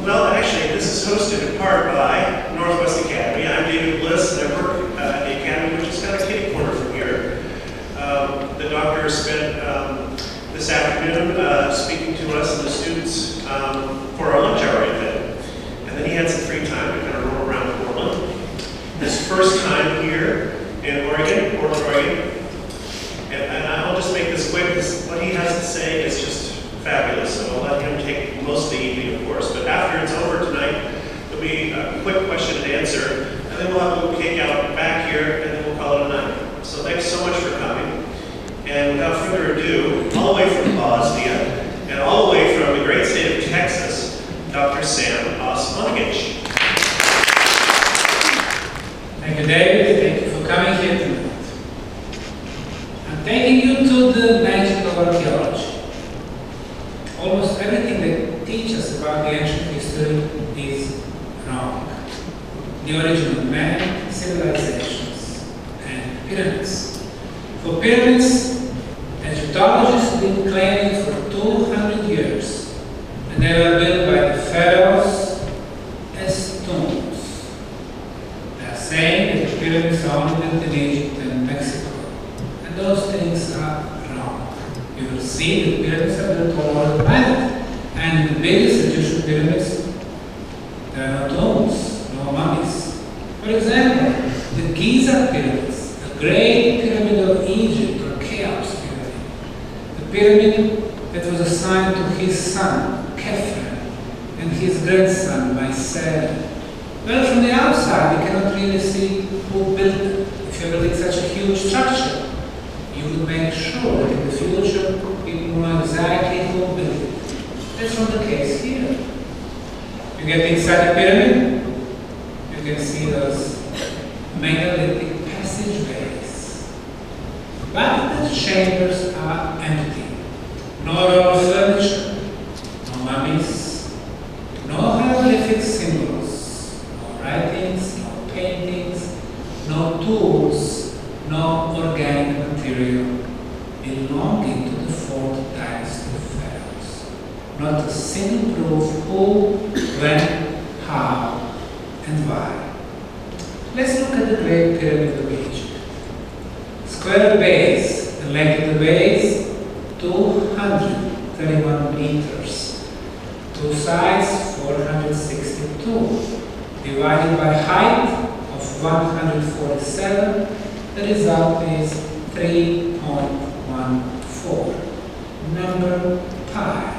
well, actually, this is hosted in part by Northwest Academy. I'm David Bliss, and I work at the Academy, which is kind of kitty corner from here. The doctor spent this afternoon speaking to us and the students for our lunch hour event. And then he had some free time to kind of roll around Portland. His first time here in Oregon, Portland, Oregon. And I'll just make this quick, because what he has to say is just fabulous. So I'll let him take most of the evening, of course. But after it's over tonight, there'll be a quick question and answer. And then we'll have a little cake out back here, and then we'll call it a night. So thanks so much for coming. And without further ado, all the way from Bosnia, and all the way from the great state of Texas, Dr. Sam Osmanagi. Thank you, David. Thank you for coming here tonight. I'm taking you to the magic of archaeology. Almost everything they teach us about the ancient history is wrong. The origin of man, civilizations, and pyramids. For pyramids, Egyptologists have been claiming for 200 years, and they were built by the pharaohs as tombs. They are saying that the pyramids are only built in Egypt and Mexico, and those things are wrong. You will see that pyramids are built all over the planet, and the biggest Egyptian pyramids, there are no tombs, no mummies. For example, the Giza pyramids, the great pyramid of Egypt, or Cheops pyramid, the pyramid that was assigned to his son, Khephren, and his grandson by Sarah. Well, from the outside, you cannot really see who built it. If you're building such a huge structure, you would make sure that in the future, people know exactly who built it. That's not the case here. You get inside the pyramid, you can see those megalithic passageways. But the chambers are empty. No royal furniture, no mummies, no hieroglyphic symbols, no writings, no paintings, no tools, no organic material belonging to the 4th dynasty of pharaohs. Not a single proof who, when, how, and why. Let's look at the Great Pyramid of Egypt. Square base, the length of the base, 231 meters. Two sides, 462. Divided by height of 147, the result is 3.14. Number pi.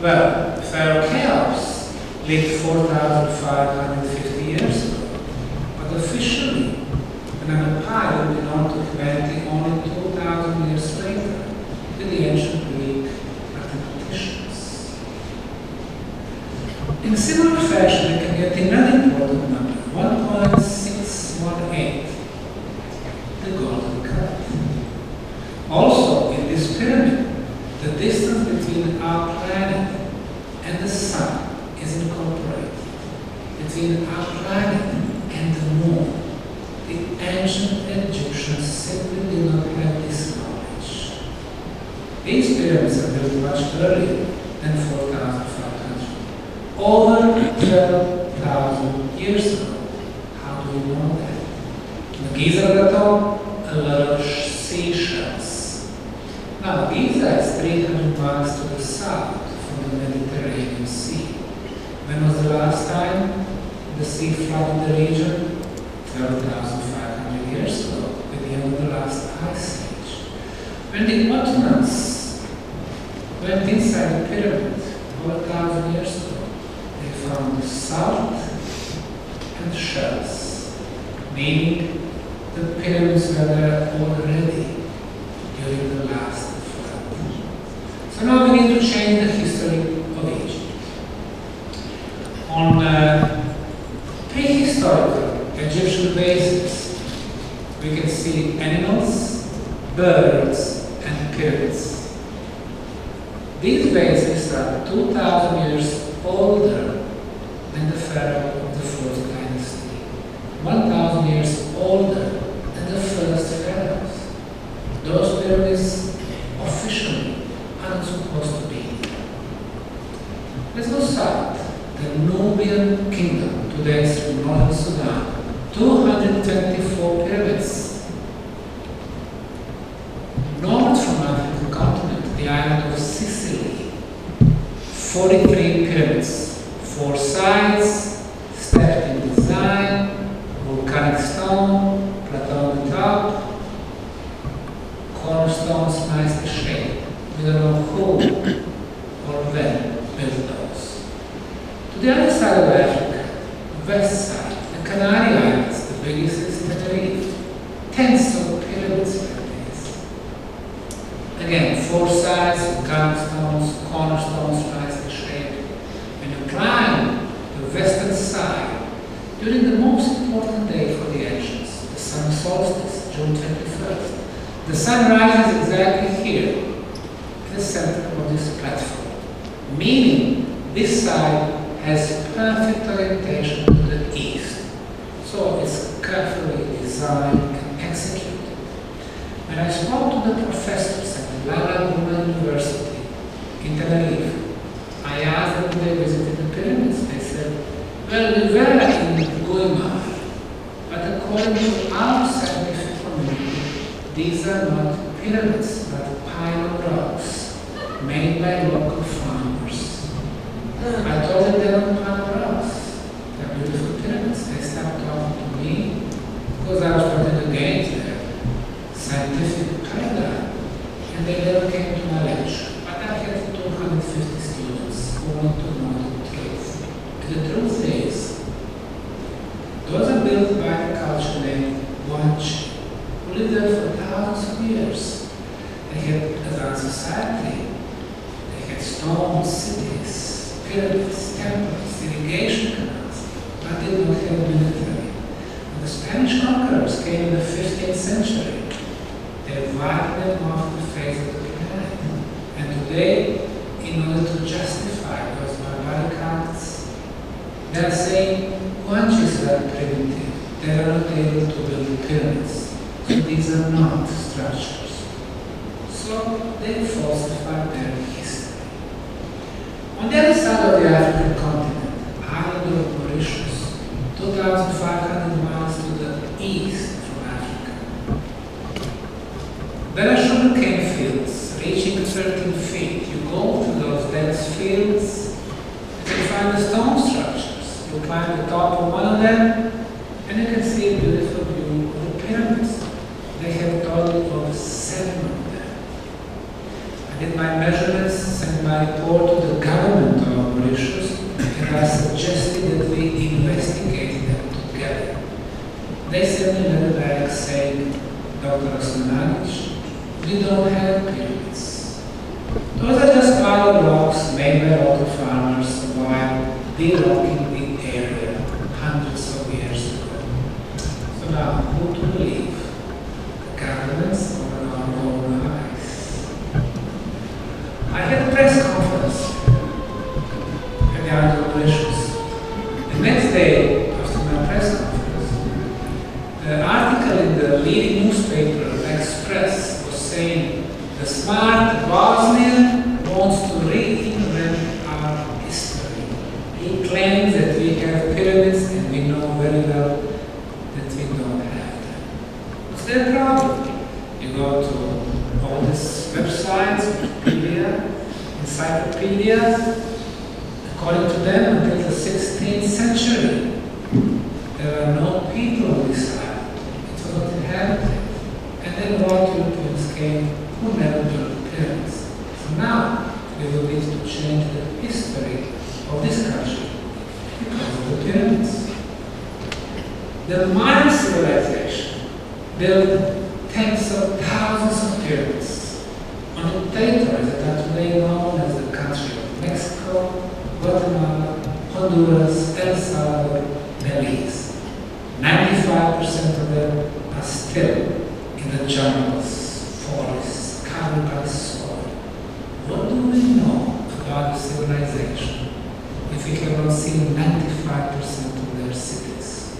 Well, Pharaoh Cheops lived 4,550 years ago, but officially the number pi will be known to humanity only 2,000 years later with the ancient Greek mathematicians. In a similar fashion, we can get another important number, 1.618, the Golden Cut. Also, in this pyramid, the distance between our planet and the sun is incorporated. Between our planet and the moon, the ancient Egyptians simply did not have this knowledge. These pyramids are built much earlier than 4,500. Over 12,000 years ago. How do we know that? The Giza Plateau, a lot of seashells. Now, Giza is 300 miles to the south from the Mediterranean Sea. When was the last time the sea flooded the region? 12,500 years ago, at the end of the last ice age. When the Ottomans went inside the pyramid over 1,000 years ago, they found salt and shells, meaning the pyramids were there already during the last flood. So now we need to change the history of Egypt. On prehistorical Egyptian bases, we can see animals, birds, and pyramids. These bases are 2,000 years older than the pharaoh of the 4th dynasty, 1,000 years older than the first pharaohs. Those pyramids officially aren't supposed to be 43 pyramids, 4 sides, stepped in design, volcanic stone, plateau on the top, cornerstones nicely shaped. We don't know who or when built those. To the other side of Africa, the west side, the Canary Islands, the biggest is Tenerife. Tens of pyramids like this. Again, 4 sides, volcanic stones, cornerstones nicely shaped. When you climb the western side, during the most important day for the ancients, the summer solstice, June 21st, the sun rises exactly here, in the center of this platform, meaning this side has perfect orientation to the east. So it's carefully designed and executed. When I spoke to the professors at the La Laguna University in Tenerife, I asked them if they visited the pyramids. They said, well, we were in Guimar, but according to our scientific community, these are not pyramids, but pile of rocks made by local farmers. I told them they're not pile of rocks. They're beautiful pyramids. They stopped talking to me because I was putting against their scientific paradigm, and they never came to my lecture. But I had 250 students who want to know the truth. And the truth is, those are built by a culture named Guanche, who lived there for thousands of years. They had advanced society. They had stone cities, pyramids, temples, irrigation canals, but they did not have military. When the Spanish conquerors came in the 15th century, they wiped them off the face of the planet. And today, in order to justify those barbaric acts, they are saying Guanches are primitive. They are not able to build pyramids. So these are not structures. So they falsify their history. On the other side of the African continent, island of Mauritius, 2,500 miles to the east from Africa, there are sugarcane fields reaching 13 feet. You go to those dense fields, you can find the stone structures. You climb the top of one of them, and you can see a beautiful view of the pyramids. They have a total of 7 of them. I did my measurements, sent my report to the government of Mauritius, and I suggested that we investigate them together. They sent me a letter back saying, Dr. Osmanagi, we don't have pyramids. Those are just pile of rocks made by local farmers while de-rocking the area hundreds of years ago. So now, who to believe? The governments or our own eyes? I had a press conference at the island of Mauritius. The next day, after my press conference, the article in the leading newspaper, the Express, was saying the smart Bosnian wants to reinvent our history. He claims that we have pyramids and we know very well that we don't have them. What's their problem? You go to all these websites, Wikipedia, encyclopedias. According to them, until the 16th century, there are no people on this island. It was not inhabited. And then what Europeans came who never built pyramids. So now we will need to change the history of this country because of the pyramids. The Mayan civilization built tens of thousands of pyramids on the territories that are today known as the country of Mexico, Guatemala, Honduras, El Salvador, Belize. 95% of them are still in the jungles, forests, covered by soil. What do we know about the civilization if we cannot see 95% of their cities?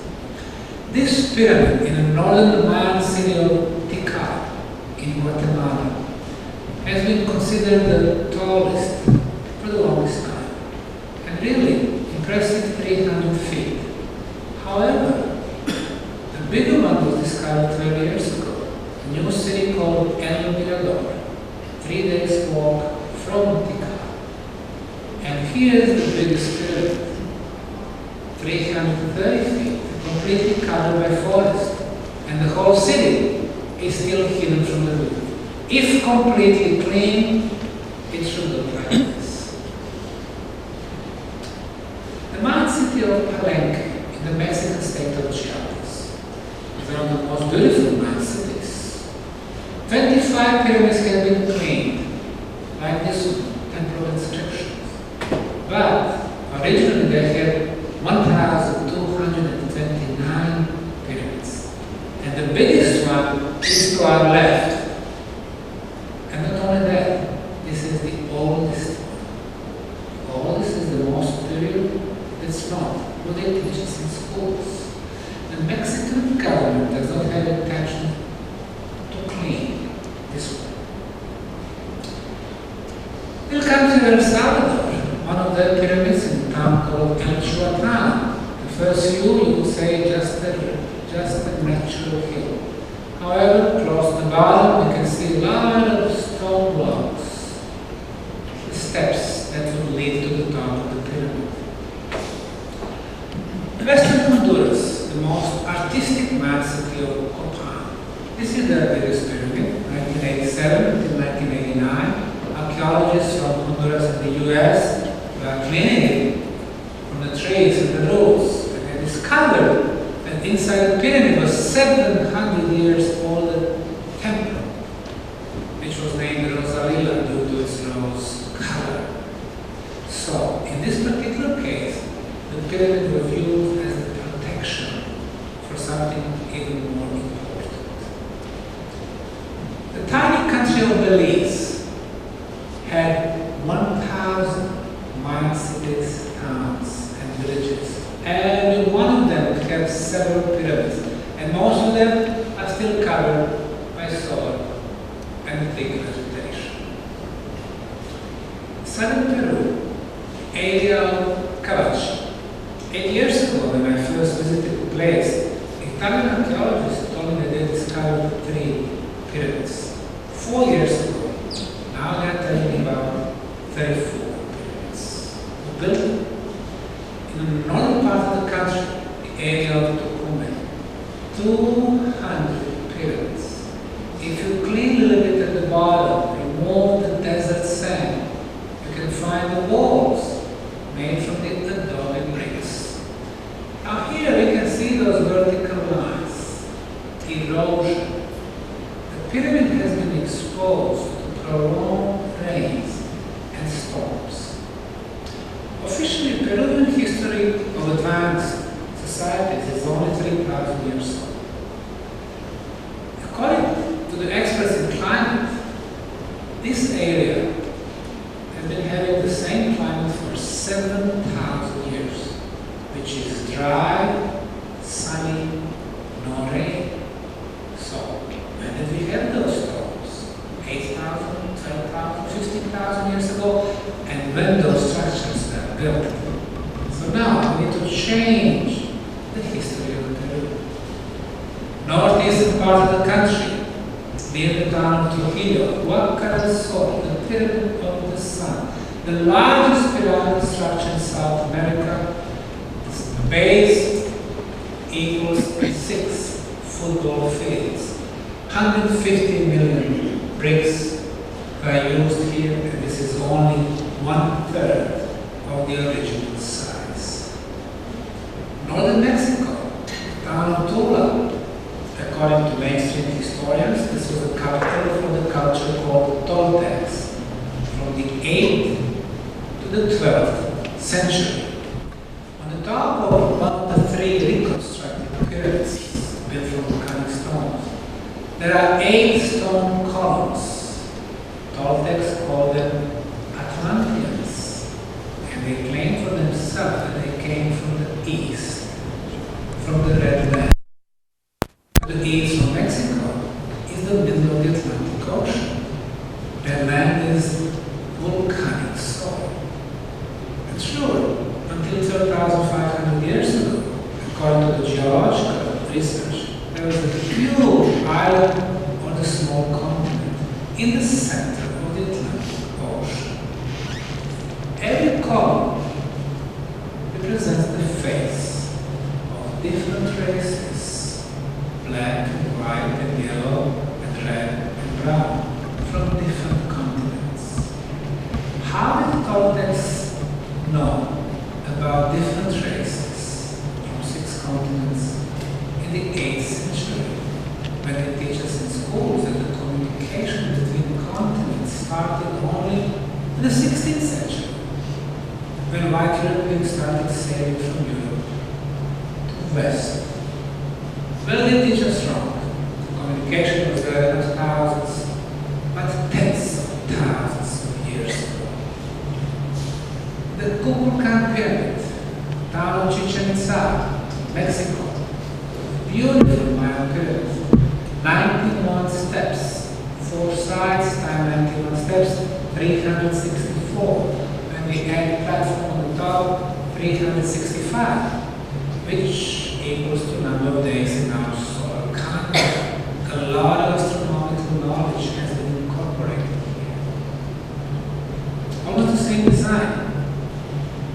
This pyramid in the northern Mayan city of Tikal in Guatemala has been considered the tallest for the longest time, and really impressive 300 feet. However, the bigger one was discovered 12 years ago. A new city called El Mirador, 3 days walk from Tikal. And here is the biggest pyramid, 330 feet, completely covered by forest, and the whole city is still hidden from the view. If completely clean, it should look like this. The main city of Palenque in the Mexican state of Chiapas is one of the most beautiful main cities. 25 pyramids have been cleaned, like this one, temple of inscriptions. But originally they had 1,229 pyramids. And the biggest one is to our left. And not only that, this is the oldest one. The oldest is the most superior. It's not what they teach us in schools. The Mexican government does not have intention to clean this one. We'll come to El Salvador, one of the pyramids in a town called El Chuatan. The first view, you would say just a natural hill. However, close to the bottom, we can see a lot of stone blocks, the steps that will lead to the top of the pyramid. Western Honduras, the most artistic main city of Copan. This is the biggest pyramid, 1987 until 1989. Archaeologists from Honduras and the US were cleaning it from the trees and the roots, and they discovered that inside the pyramid was 700 years old temple, which was named Rosalila due to its rose color. So, in this particular case, the pyramid was used as a protection for something even more important. The tiny country of Belize had 1,000 minor cities, towns, and villages. Every one of them would have several pyramids, and most of them are still covered by soil and thick vegetation. Southern Peru, area of Cavachi. 8 years ago, when I first visited the place, Italian archaeologists told me that they discovered 3 pyramids. 4 years ago, now they are telling me about 34 pyramids. Built in the northern part of the country, the area of Tucumán, 200 pyramids. If you clean a little bit at the bottom, remove the desert sand, you can find the walls made from the adobe bricks. Now here we can see those vertical lines, erosion. The pyramid has been exposed to prolonged rains and storms. Officially, Peruvian history of advanced societies is only 3,000 years old. According to the experts in climate, this area has been having the same climate for 7,000 years, which is dry, sunny, no rain. So, when did we have those storms? 8,000, 12,000, 15,000 years ago, and when those structures were built. So now we need to change the history of Peru. Northeastern part of the country, near the town of Trujillo, Huaca del Sol, the Pyramid of the Sun, the largest pyramid structure in South America. The base equals 6 football fields. 150 million bricks are used here, and this is only 1/3 of the original size. Northern Mexico, town of Tula. According to mainstream historians, this was a capital for the culture called Toltecs from the 8th to the 12th century. On the top of one of the 3 reconstructed pyramids built from volcanic stones, there are 8 stone columns. Toltecs call them Atlanteans, and they claim for themselves that they came from the east, from the Red Land. The east from Mexico is the middle of the Atlantic Ocean. Red land is volcanic soil. And sure, until 12,500 years ago, according to the geological research, there was a huge island or the small continent in the center of the Atlantic Ocean. Every column represents the face of different races, black and white and yellow and red and brown, from different continents. How did Toltecs know about different races from 6 continents in the 8th century, when they teach us in schools that the communication between continents started only in the 16th century, when white Europeans started sailing from Europe to the West? Well, they teach us wrong. The communication was there not thousands, but tens of thousands of years ago. The Kukulkan Pyramid, town of Chichen Itza, Mexico, beautiful Mayan pyramid, 91 steps, 4 sides times 91 steps, 364. When we add platform on the top, 365, which equals to number of days in our solar calendar. A lot of astronomical knowledge has been incorporated here. Almost the same design,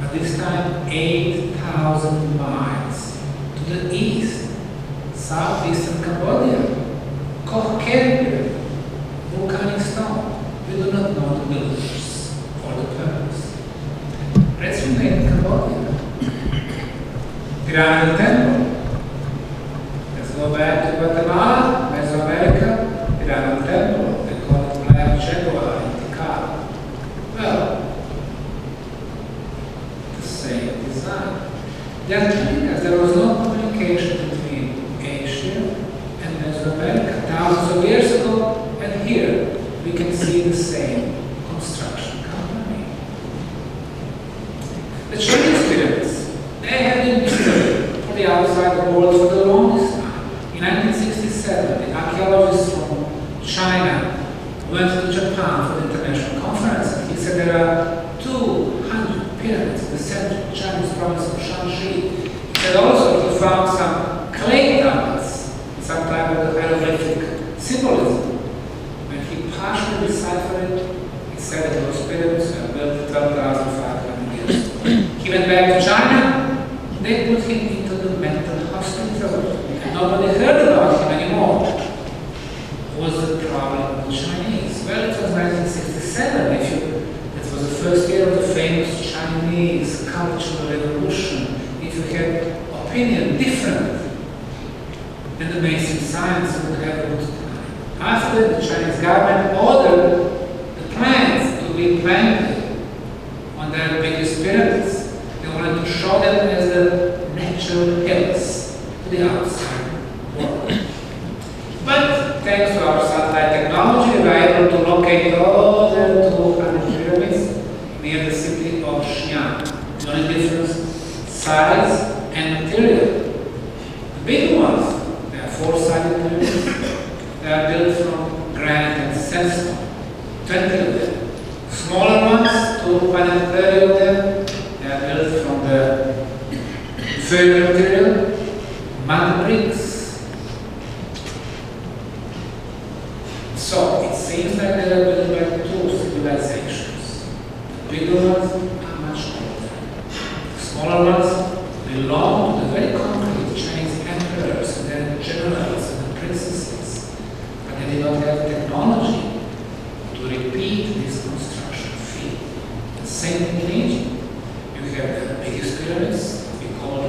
but this time 8,000 miles to the east, southeastern Cambodia, Koh Pyramid, volcanic stone. We do not know the builders or the purpose. Let's remain in Cambodia. Pyramid Temple. Let's go back to Guatemala, Mesoamerica, Pyramid Temple. They call it Black Jaguar in Tikal. Well, the same design. They are telling us there was no communication between Asia and Mesoamerica thousands of years ago, and here we can see the same construction company. The Chinese pyramids, they have been mystery for the outside world for the longest time. In 1967, the archaeologists from China went to Japan for the international conference, and he said there are 200 pyramids in the central Chinese province of Shanxi. He said also he found some clay tablets, some type of hieroglyphic symbolism. When he partially deciphered it, he said that those pyramids were built 12,500 years ago. He went back to China, they put him into the mental hospital, and nobody heard about him anymore. What was the problem with the Chinese? Well, it was 1967. It was the first year of the famous Chinese Cultural Revolution. If you had opinion different than the mainstream science, you would have a good time. After the Chinese government ordered the plants to be planted on their biggest pyramids, they wanted to show them as the natural hills to the outside world. But thanks to our satellite technology, we were able to locate all the 200 pyramids near the city of Xi'an. The only difference, size and material. The big ones, they are 4-sided pyramids. They are built from granite and sandstone, 20 of them. Smaller ones, 230 of them, they are built from the inferior material, mud bricks. So it seems like they are built by 2 civilizations. The bigger ones are much older. The smaller ones belong to the very concrete Chinese emperors and their generals and the princesses, but they did not have technology to repeat this construction feat. The same thing in Egypt. You have the biggest pyramids, we call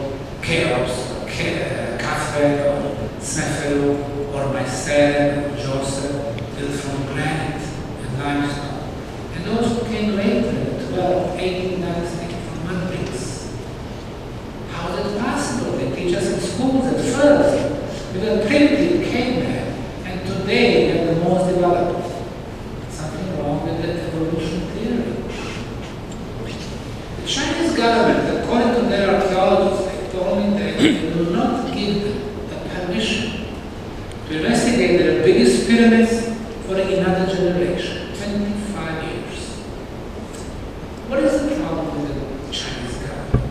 Cheops, or Khafre, or Sneferu, or Mycene, or Djoser, built from granite and limestone. And those who came later in the 12th, 18th dynasty from mud bricks. How is it possible? They teach us in schools at first with a primitive caveman, and today they're the most developed. Something wrong with the evolution theory. The Chinese government, according to their archaeologists, they told me that they will not give them the permission to investigate their biggest pyramids for another generation, 25 years. What is the problem with the Chinese government?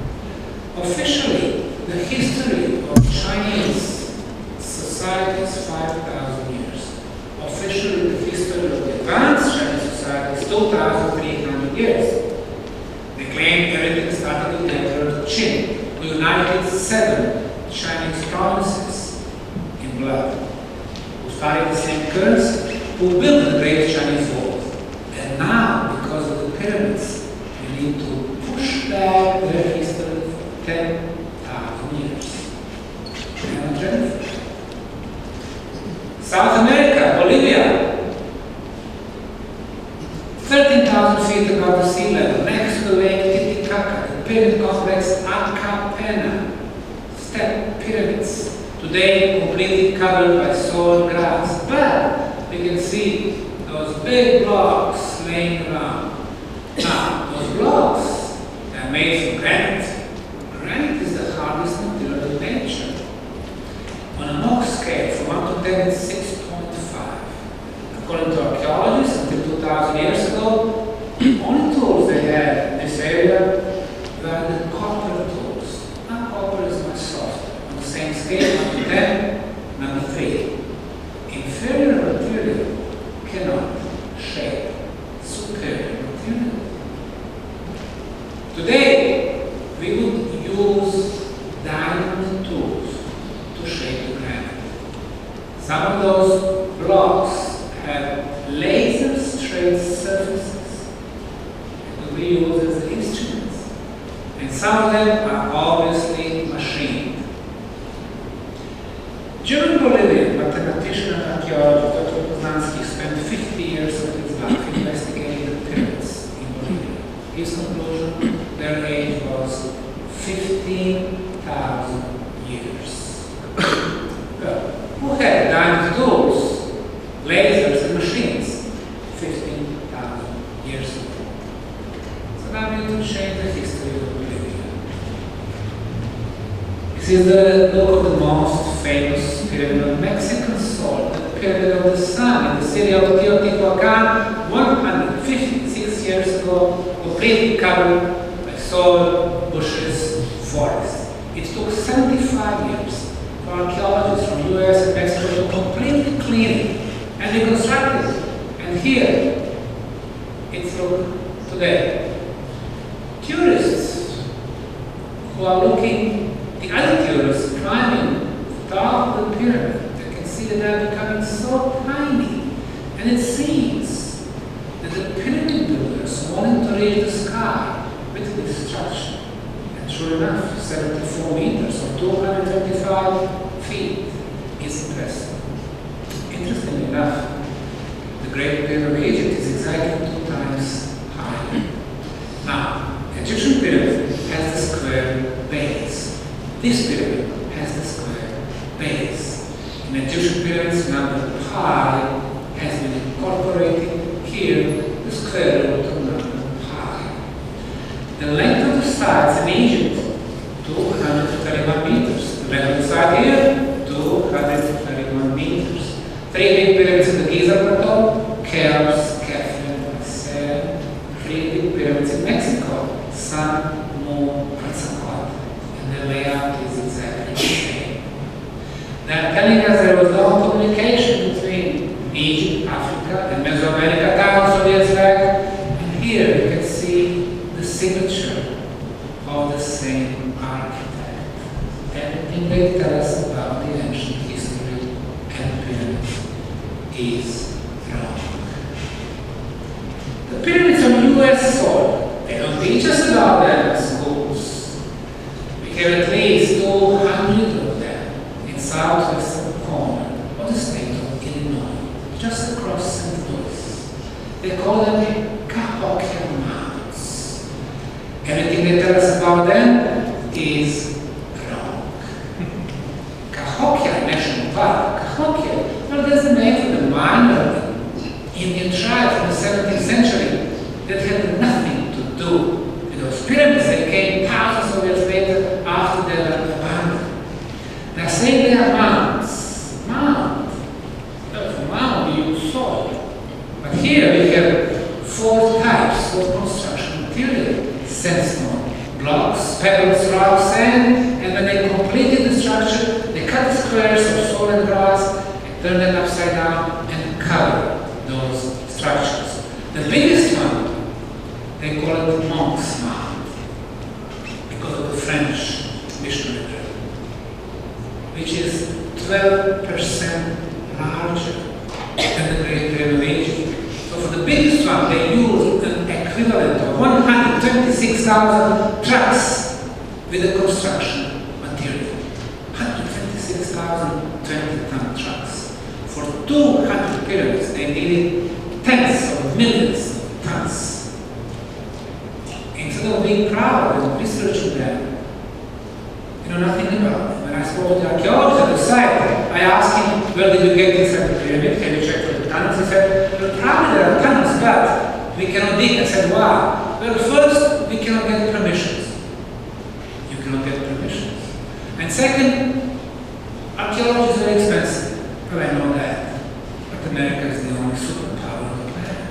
Officially, the history of Chinese society is 5,000 years. Officially, the history of the advanced Chinese society is 2,300 years. They claim everything started with the Emperor Qin. following the same curves, who built the Great Chinese Wall. And now, because of the pyramids, we need to push back their history for 10,000 years. We are not ready for it. South America, Bolivia, 13,000 feet above the sea level, next to the lake Titicaca, the pyramid complex Acapena, step pyramids, today completely covered by soil grass. But we can see those big blocks laying around. Now, those blocks are made from granite. Granite is the hardest material in nature. On a Mohs scale, from 1 to 10, it's 6.5. According to archaeologists, until 2,000 years ago, the only tools they had in this area were the copper tools. Now, copper is much softer. On the same scale, 1 to 10, number 3. Inferior material cannot shape superior material. Today, we would use diamond tools to shape the granite. Some of those blocks have laser straight surfaces that we use as instruments. And some of them are obviously machined. During Bolivian mathematician and archaeologist Dr. Bosanskim spent 50 years of his life investigating the pyramids in Bolivia. His conclusion, their age was 15,000 years. Well, who had diamond tools, lasers and machines 15,000 years ago? So now we need to change the history of Bolivia. This is the look of the most famous pyramid of Mexican soil, the Pyramid of the Sun in the city of Teotihuacan, 156 years ago, completely covered by soil, bushes, forests. It took 75 years for archaeologists from US and Mexico to completely clean it and reconstruct it. And here, it's today. Tourists who are looking, the other tourists climbing the top of the pyramid, they can see that they're becoming so tiny. And it seems that the pyramid builders wanted to reach the sky with this structure. And sure enough, 74 meters or 225 feet is impressive. Interestingly enough, the Great Pyramid of Egypt is exactly 2 times higher. Now, the Egyptian pyramid has the square base. This pyramid has the square base. In Egyptian pyramids, number pi has been incorporated here, the square root of number pi. The length of the sides in Egypt, 231 meters. The length of the side here, 231 meters. 3 big pyramids in the Giza Plateau, Cheops, Kefren, Ser. 3 big pyramids in Mexico, Sun, Moon, Quetzalcoatl. And the layout is exactly the same. They're telling us there was no communication between Egypt, Africa, and Mesoamerica thousands of years back. And here you can see the signature of the same architect. Everything they tell us about the ancient history and pyramids is wrong. The pyramids on US soil, they don't teach us about them in schools. We have at least 200 of them in southwestern corner of the state of Illinois, just across St. Louis. They call them Cahokia Mounds. Everything they tell us about them is wrong. Cahokia National Park, Cahokia, well, that's the name of the minor Indian tribe from the 17th century that had nothing to do with those pyramids that came thousands of years later after they were abandoned. They're saying they are mounds. Mound. Well, for mound we use soil. But here we have 4 types of construction material. Sandstone blocks, pebbles, rocks, sand, and when they completed the structure, they cut the squares of soil and grass, and turn them upside down and cover those structures. The biggest one, they call it Monk's Mound, because of the French missionary drill, which is 12% larger than the Great Pyramid of Egypt. So for the biggest one, they used an equivalent of 126,000 trucks with the construction material. 126,000 20-ton trucks. For 200 pyramids, they needed tens of millions of tons. Instead of being proud and researching them, you know nothing about it. When I spoke to the archaeologist at the site, I asked him, where did you get this pyramid? Can you check for the tunnels? He said, well, probably there are tunnels, but we cannot dig. I said, why? Well, first, we cannot get permissions. You cannot get permissions. And second, archaeology is very expensive. Well, I know that. But America is the only superpower on the planet.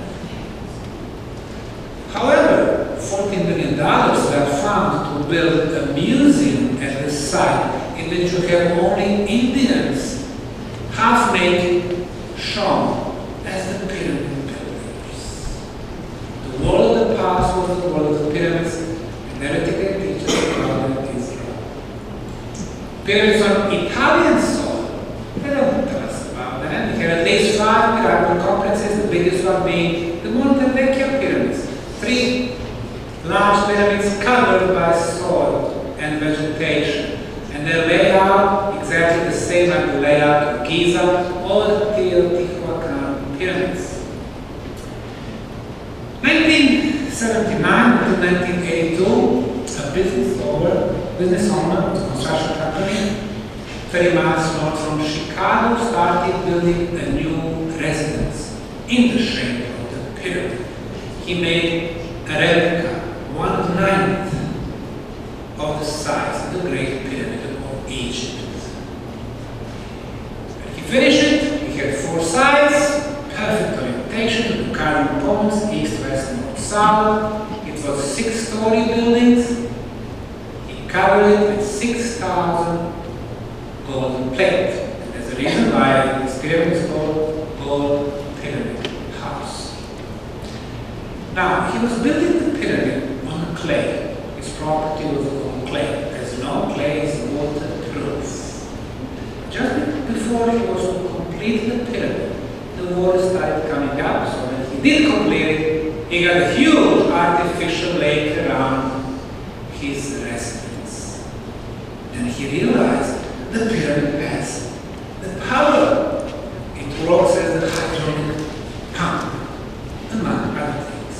However, $14 million were found to build a museum at the site in which you have only Indians, half naked, shown as the pyramid builders. The world of the past was the world of the pyramids, and theoretically teaches about Israel. Pyramids on Italian soil, they don't tell us about that. We have at least 5 pyramidal complexes, the biggest one being the Monte Vecchio pyramids. 3 large pyramids covered by soil and vegetation. And their layout exactly the same like the layout of Giza or the Teotihuacan pyramids. 1979 to 1982, a business owner, construction company, 30 miles north from Chicago, started building a new residence in the shape of the pyramid. He made a replica, 1/9 of the size of the Great Pyramid of Egypt. When he finished it, he had 4 sides, perfect orientation to the cardinal points, east, west, north, south. It was 6-story buildings. He covered it with 6,000 golden plate. And there's a reason why this pyramid is called Gold Pyramid House. Now, he was building the pyramid on clay. His property was on clay. As you know, clay is waterproof. Just before he was to complete the pyramid, the water started coming up. So when he did complete it, he got a huge artificial lake around his residence. And he realized the pyramid has the power. It works as the hydraulic pump, among other things.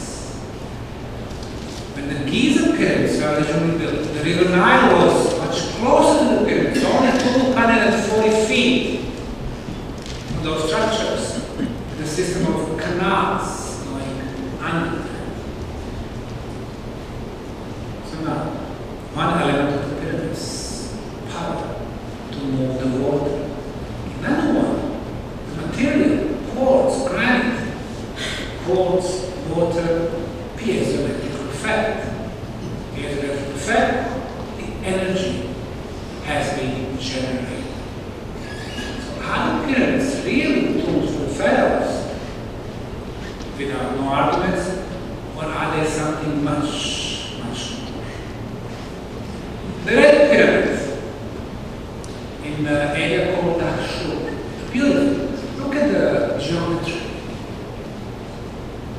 When the Giza pyramids were originally built, the river Nile was much closer to the pyramids, only 240 feet from those structures. The system of canals going under them. So now, one element of the pyramids, power to move the water. Another one, the material, quartz, granite, quartz, water, piezoelectric effect. Piezoelectric effect, the energy has been generated. So are the pyramids really tools for pharaohs without no arguments, or are they something much, much more? The Red Pyramid in the area called Dashur, beautiful. Look at the geometry.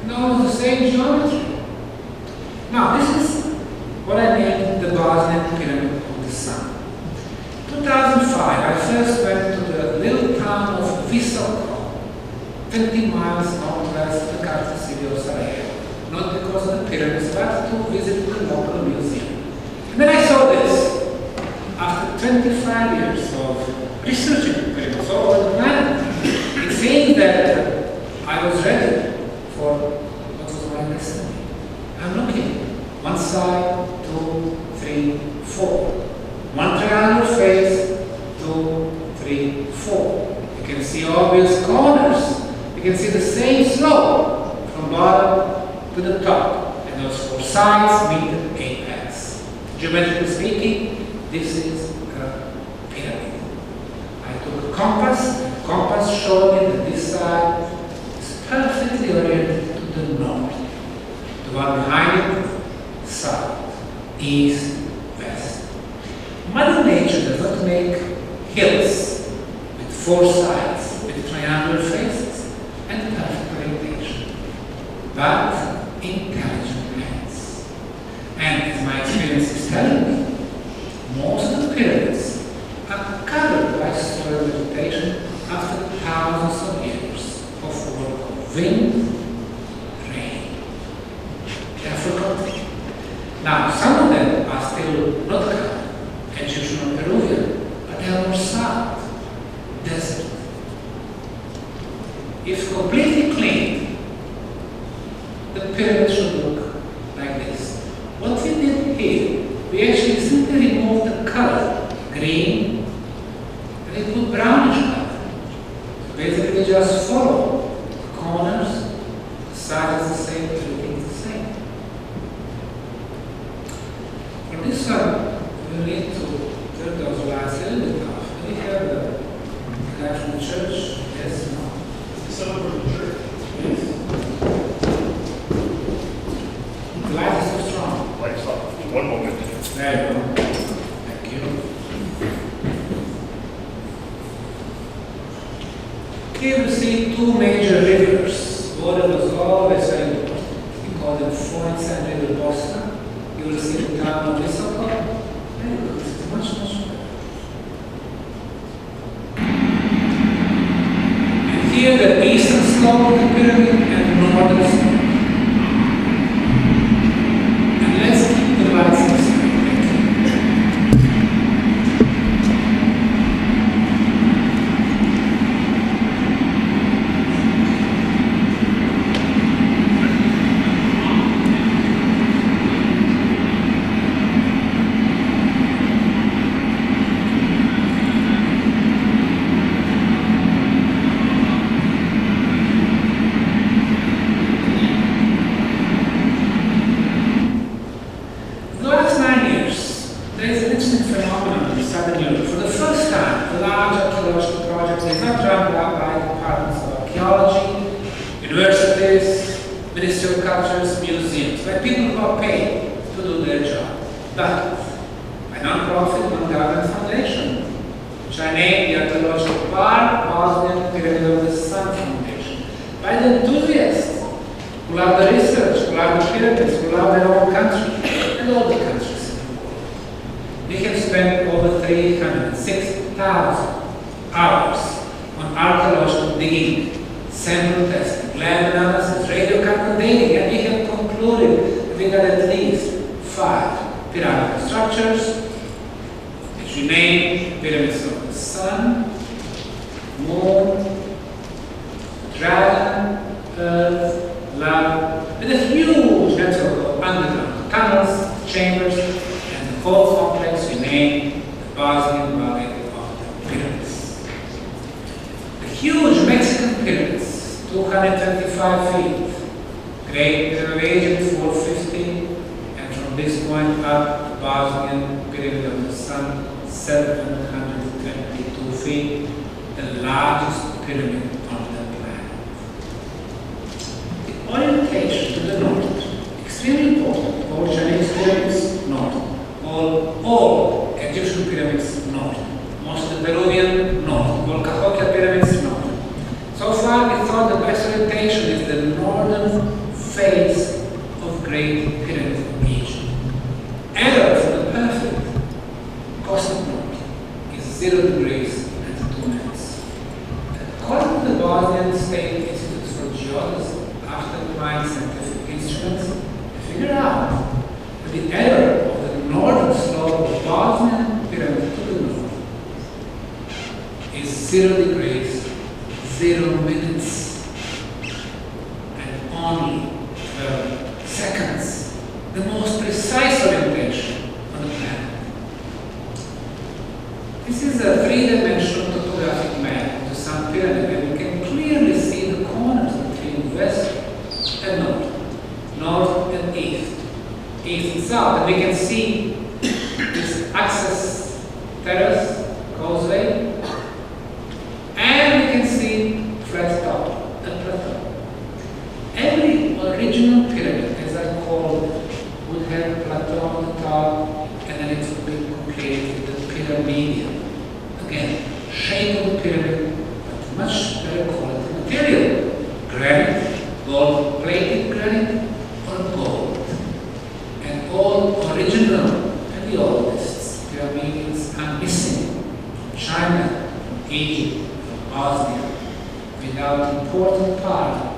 And almost the same geometry. Now, this is what I named the Bosnian Pyramid of the Sun. 2005, I first went to the little town of Visoko, 20 miles northwest of the capital city of Sarajevo. Not because of the pyramids, but to visit the local museum. And then I saw this. After 25 years of researching the pyramids all over the planet, it seemed that I was ready for what was my destiny. I'm looking. One side, 2, 3, 4. One triangular face, 2, 3, 4. You can see obvious corners. You can see the same slope from bottom to the top. And those 4 sides meet the apex. Geometrically speaking, this is a pyramid. I took a compass. The compass showed me that this side is perfectly oriented to the north. The one behind it, south, east, west. Mother Nature does not make hills with 4 sides, with with triangular faces and perfect orientation, but intelligent plans. And as my experience is telling me, most of the pyramids are covered by soil vegetation after thousands of years of work of wind, rain. They are forgotten. Now, some of them are still not covered, Egyptian or Peruvian, but they are more south, desert. If completely cleaned, the pyramid should look like this. What we did here, we actually simply removed the color, green, and we put brownish color. So basically we just follow the corners, the size is the same, everything is the same. For this one, we need to turn those lights a little bit off. We have the guy from the church, yes, no. Someone from the church. Yes. The light is so strong. Lights off. One moment. There you go. Thank you. Here we see two major rivers. Water was always very important. We call them points and river Bosna. You will see the town of Visoko. Very good. It's much better. And here the eastern slope of the pyramid and the northern slope. And let's keep the lights inside. Again, shape of the pyramid, but much better Bosnia. Without important part,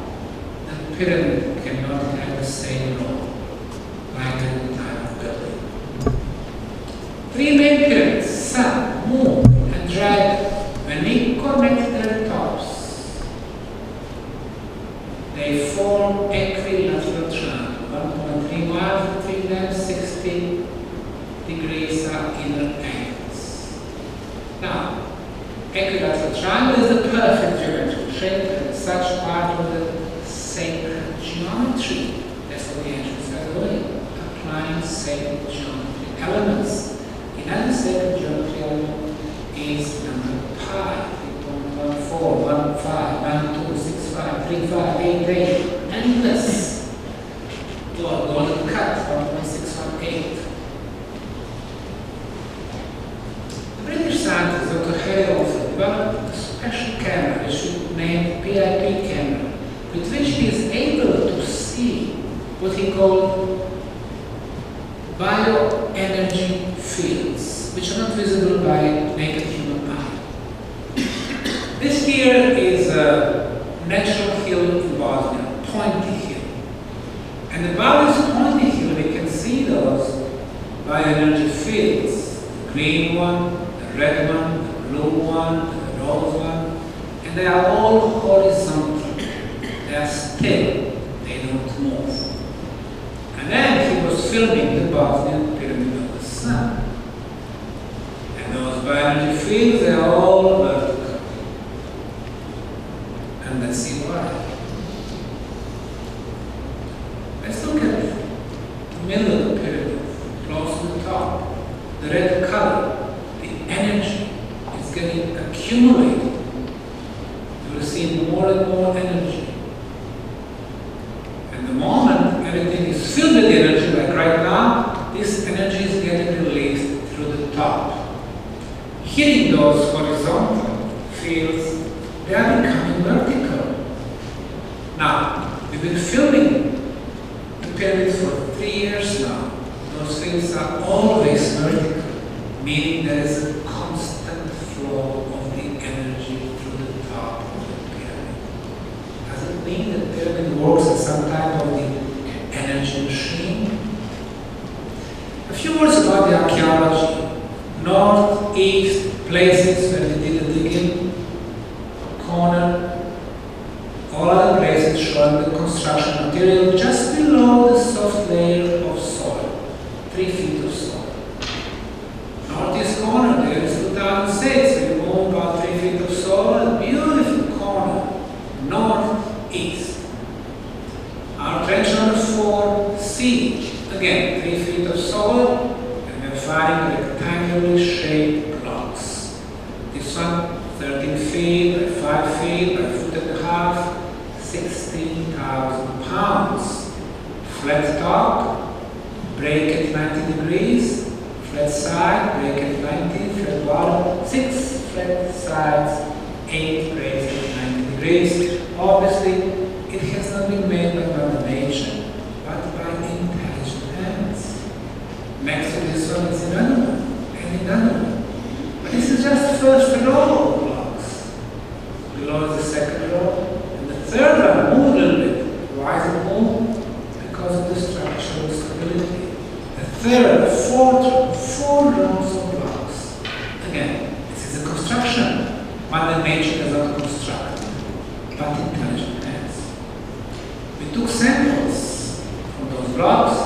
the pyramid cannot have the same role, like at the time of building. Three main pyramids, Sun, Moon, and Dragon, when we connect their tops, they form equilateral triangle, 1.3 miles, 360 degrees are inner angles. Now, equilateral triangle is a perfect geometric shape and such part of the sacred geometry. That's what the ancients are doing, applying sacred geometry elements. Another sacred geometry element is number pi, 3.14, 15, 12, 65, 35, 88, endless. Or golden cut, 1.618. The British scientist Dr. Hale developed a special camera which we named PIP camera, with which he is able to see what he called bioenergy fields, which are not visible by naked human eye. This here is a natural hill in Bosnia, pointy hill. And above this pointy hill we can see those bioenergy fields, the green one, the red one, the blue one, the rose one, and they are all horizontal. They are still, they don't move. And then he was filming the Bosnian Pyramid of the Sun. And those bioenergy fields, they are all vertical. And let's see why. Let's look at the middle of the pyramid, close to the top. The red color, the energy is getting accumulated. You will see more and more energy. And the moment everything is filled with energy, like right now, this energy is getting released through the top. Hitting those horizontal fields, they are becoming vertical. Now, we've been filming the pyramid for 3 years now. Those fields are always vertical, meaning there is a constant flow of the energy through the top of the pyramid. Does it mean that the pyramid works as some type of the energy machine? A few words about the archaeology. Northeast places where we did the digging, corner, all other places showing the construction material just below the soft layer of soil, 3 feet of soil. Northeast corner, there is 2006, we removed about 3 feet of soil, a beautiful corner, northeast. Our trench number 4C, again 3 feet of soil, and we're finding rectangularly shaped blocks. This one, 13 feet by 5 feet by 1.5 feet, 16,000 pounds. Flat top, break at 90 degrees, flat side, break at 90, flat bottom, 6 flat sides, 8 breaks at 90 degrees. Obviously, it has not been made by Mother Nature, but by intelligent hands. Next to this one is another one, and another one. But this is just the first row of blocks. Below is the second row, and the third one moved a little bit. Why is it moved? Because of the structural stability. The third, fourth, 4 rows of blocks. Again, this is a construction. Mother Nature does not construct, but intelligent hands. We took samples from those blocks,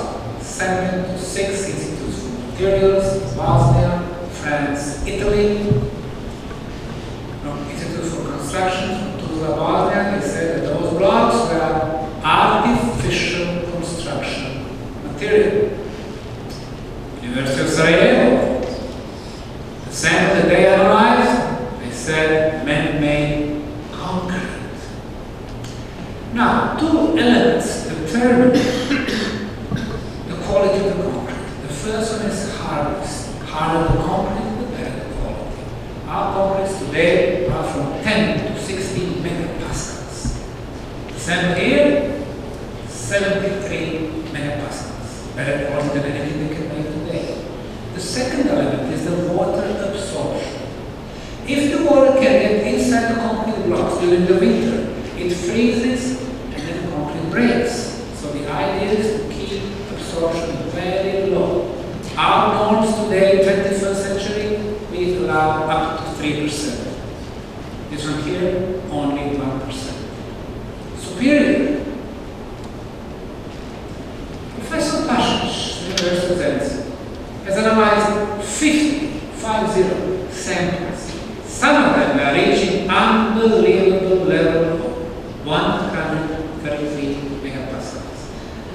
sent them to 6 institutes for materials, Bosnia, France, Italy. Institute for Construction from Tuzla, Bosnia. They said that those blocks were artificial construction material. University of Sarajevo, the sample that they analyzed, they said man-made concrete. Now, 2 elements determine the quality of the concrete. The first one is hardness. Harder the concrete, the better the quality. Our concretes today are from 10 to 16 megapascals. The sample here, 73 megapascals. Better quality than anything they can make today. The second element is the water absorption. If the water can get inside the concrete during the winter. It freezes and then concrete breaks. So the idea is to keep absorption very low. Our norms today, 21st century, we allow up to 3%. This one here, only 1%. Superior. Professor Pashic, University of Zenz, has analyzed 50 samples. Some of them are reaching unbelievable level of 133 megapascals.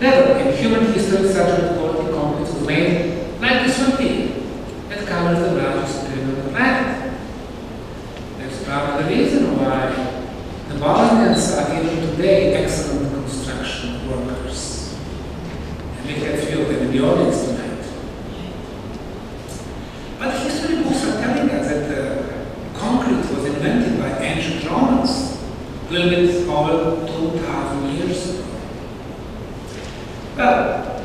Never in human history such a quality complex was made like this one here, that covers the largest pyramid of the planet. That's probably the reason why the Bosnians are even today excellent construction workers. And we have a few of them in the audience tonight. But history books are telling us that concrete was invented by ancient Romans a little bit over 2,000 years ago. Well,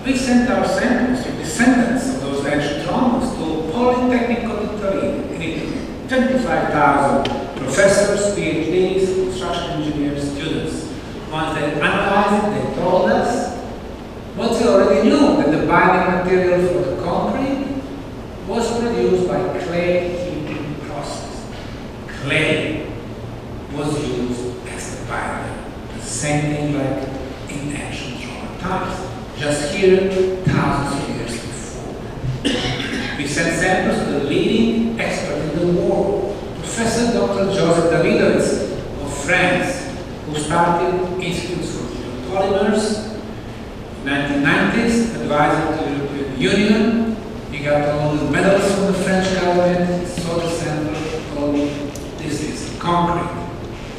we sent our samples to descendants of those ancient Romans to Politecnico di Torino in Italy. 25,000 professors, PhDs, construction engineers, students. Once they analyzed it, they told us what we already knew, that the binding material for the concrete was produced by clay heating process. Clay was used as the binder. The same thing like in ancient Roman times. Just here, thousands of years before. We sent samples to the leading expert in the world, Professor Dr. Joseph Davidovitz of France, who started institutes for polymers in the 1990s, advisor to the European Union. He got all the medals from the French government. He saw the sample, told me this is concrete.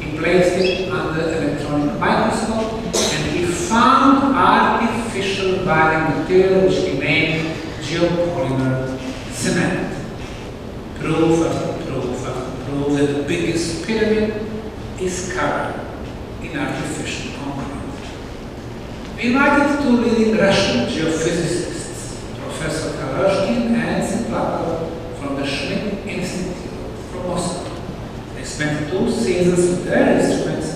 He placed it under electronic microscope and he found artificial binding material which he named geopolymer cement. Proof after proof after proof that the biggest pyramid is covered in artificial concrete. We invited two leading Russian geophysicists, Professor Kaloshkin and Ziplakov from the Schmidt Institute from Moscow. They spent 2 seasons with their instruments,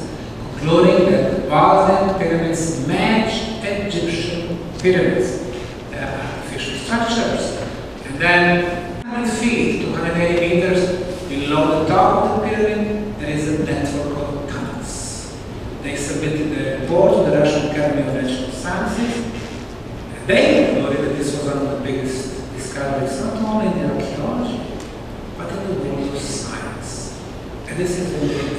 concluding that the Bosnian pyramids match Egyptian pyramids. They are artificial structures. And then 100 feet, 280 meters below the top of the pyramid, there is a network of tunnels. They submitted the report to the Russian Academy of Natural Sciences. And they concluded that this was one of the biggest discoveries, not only in archaeology, but in the world of science. And this has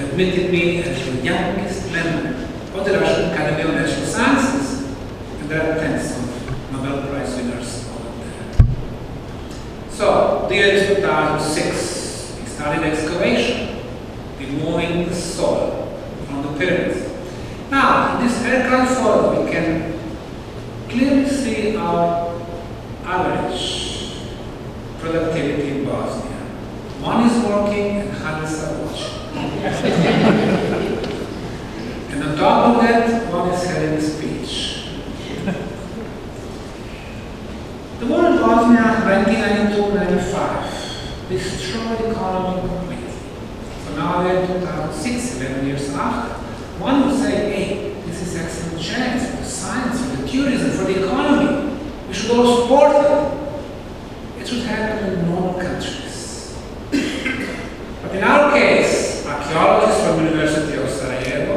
admitted me as the youngest member of the Russian Academy of Natural Sciences. And there are tens of Nobel Prize winners over there. So, the year is 2006. We started excavation, removing the soil from the pyramids. Now, in this aircraft photo, we can clearly see our average productivity in Bosnia. One is working and hundreds are watching. And on top of that, one is having a speech. The war in Bosnia, 1992-95, destroyed the economy completely. So now we're in 2006, 11 years after. One would say, hey, this is an excellent chance for the science, for the tourism, for the economy. We should all support it. It should happen in normal countries. But in our case, archaeologists from the University of Sarajevo,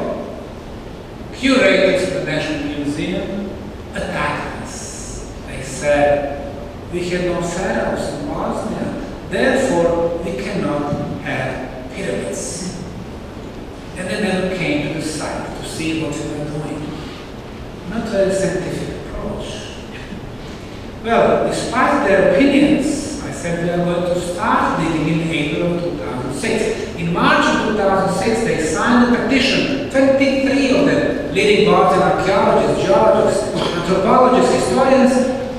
curators of the National Museum, attacked us. They said, we had no pharaohs in Bosnia, therefore we cannot have pyramids. And they never came to the site to see what we were doing. Not a very scientific approach. Well, despite their opinions, I said we are going to start digging in April of 2006. In March of 2006, they signed a petition, 23 of them, leading Bosnian archaeologists, geologists, anthropologists, historians,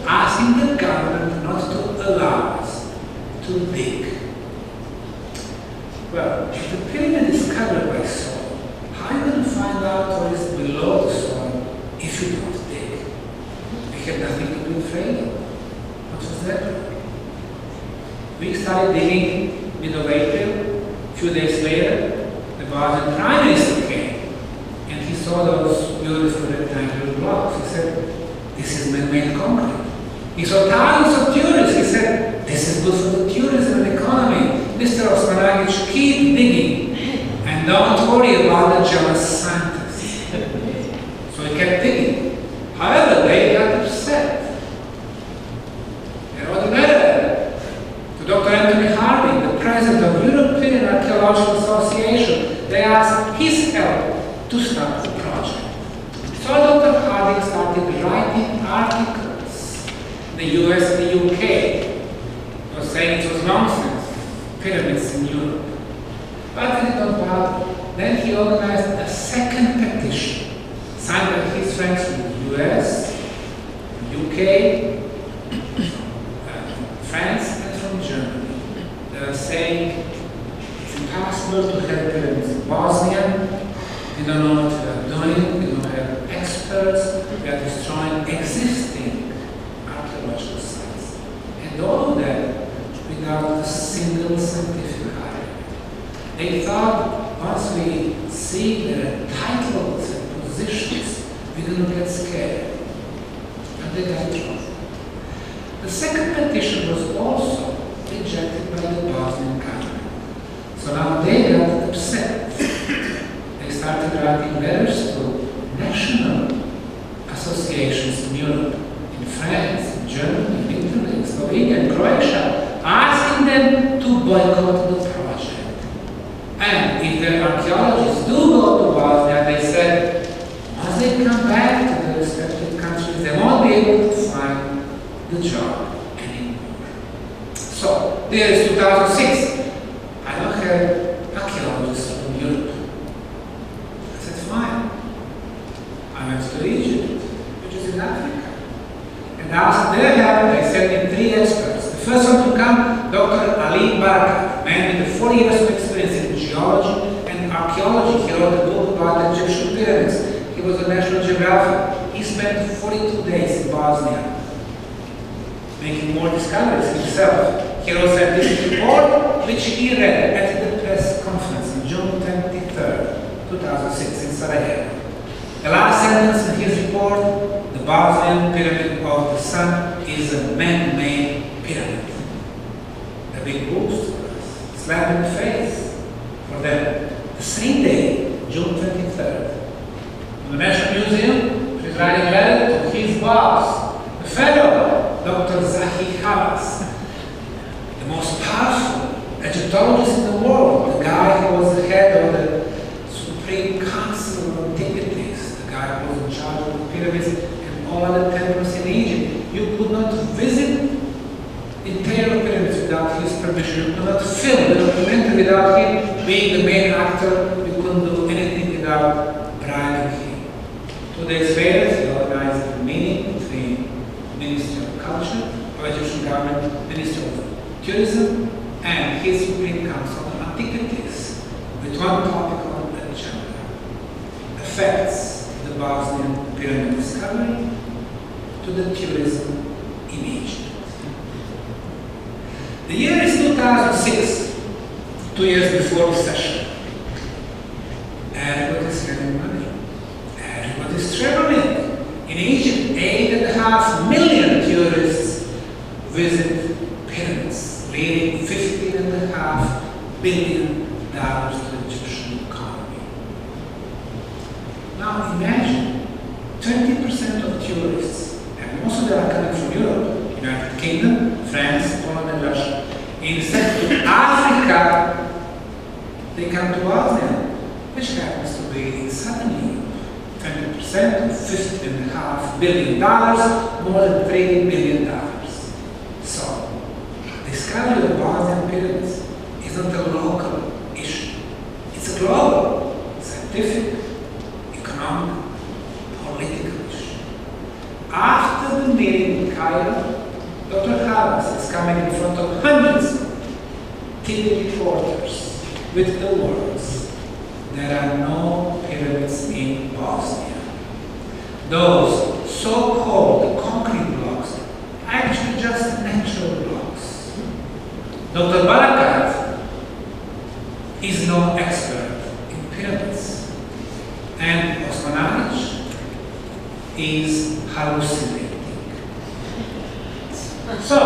asking the government not to allow us to dig. Well, if the pyramid is covered by soil, how are you going to find out what is below the soil if you don't dig? We had nothing to be afraid of. What was that? We started digging mid of April. A few days later, the Bosnian Prime Minister came and he saw those beautiful rectangular blocks. He said, this is man-made concrete. He saw thousands of tourists. He said, this is good for the tourism and economy. Mr. Osmanagi, keep digging and don't worry about the jealous scientists. So he kept digging. However, they got upset. They wrote a letter to Dr. Anthony Harding, the president of European Archaeological Association. They asked his help to start the project. So Dr. Harding started writing articles in the US and the UK. He was saying it was nonsense, pyramids in Europe. But it did not bother. Then he organized a second petition, signed by his friends from the US, UK, France, and from Germany. They were saying it's impossible to have pyramids in Bosnia. We don't know what we are doing. We don't have experts. We are destroying existing archaeological sites. And all of that without a single scientific argument. They thought once we see their titles and positions, we don't get scared. And they got it wrong. The second petition was also rejected by the Bosnian government. So now they got upset. They started writing letters to national associations in Europe, in France, in Germany, in Italy, in Slovenia, in Croatia, asking them to boycott the project. And if the archaeologists do go to Bosnia, they said, once they come back to their respective countries, they won't be able to find the job anymore. So, there is 2006. I don't have archaeologists from Europe. I said, fine. I went to Egypt, which is in Africa. And asked their help. They sent in 3 experts. The first one to come, Dr. Ali Barkat, a man with 40 years of experience in geology and archaeology. He wrote a book about the Egyptian pyramids. He was a National Geographer. He spent 42 days in Bosnia, making more discoveries himself. He wrote a scientific report, which he read at the press conference on June 23rd, 2006 in Sarajevo. The last sentence in his report, the Bosnian Pyramid of the Sun is a man-made pyramid. A big boost for us, slap in the face for them. The same day, June 23rd, in the National Museum, she's writing a letter to his boss, the fellow, Dr. Zahi Havas, the most powerful Egyptologist in the world, the guy who was the head of the Supreme Council of Antiquities, the guy who was in charge of the pyramids and all other temples in Egypt. You could not visit entire pyramids without his permission. You could not film the documentary without him being the main actor. You couldn't do anything without bribing him. 2 days later, he organized a meeting between Ministry of Culture of Egyptian government, Ministry of Tourism, and his Supreme Council on Antiquities, with one topic on the agenda: effects of the Bosnian pyramid discovery to the tourism in Egypt. The year is 2006, 2 years before the session. Everybody's spending money. Everybody's traveling. In Egypt, 8.5 million tourists visit pyramids, leading $15.5 billion to the Egyptian economy. Now imagine 20% of tourists, and most of them are coming from Europe, United Kingdom, France, Poland, and Russia. Instead to Africa, they come to Bosnia, which happens to be in southern Europe. 20% of $15.5 billion, more than $3 billion. So, discovery of Bosnian pyramids is not a local issue. It's a global, scientific, economic, political issue. After the meeting in Cairo, Dr. Havas is coming in front of hundreds of TV reporters with the words, "There are no pyramids in Bosnia." Those so-called concrete blocks are actually just natural blocks. Dr. Barakat is no expert in and Osmanagi is hallucinating. So,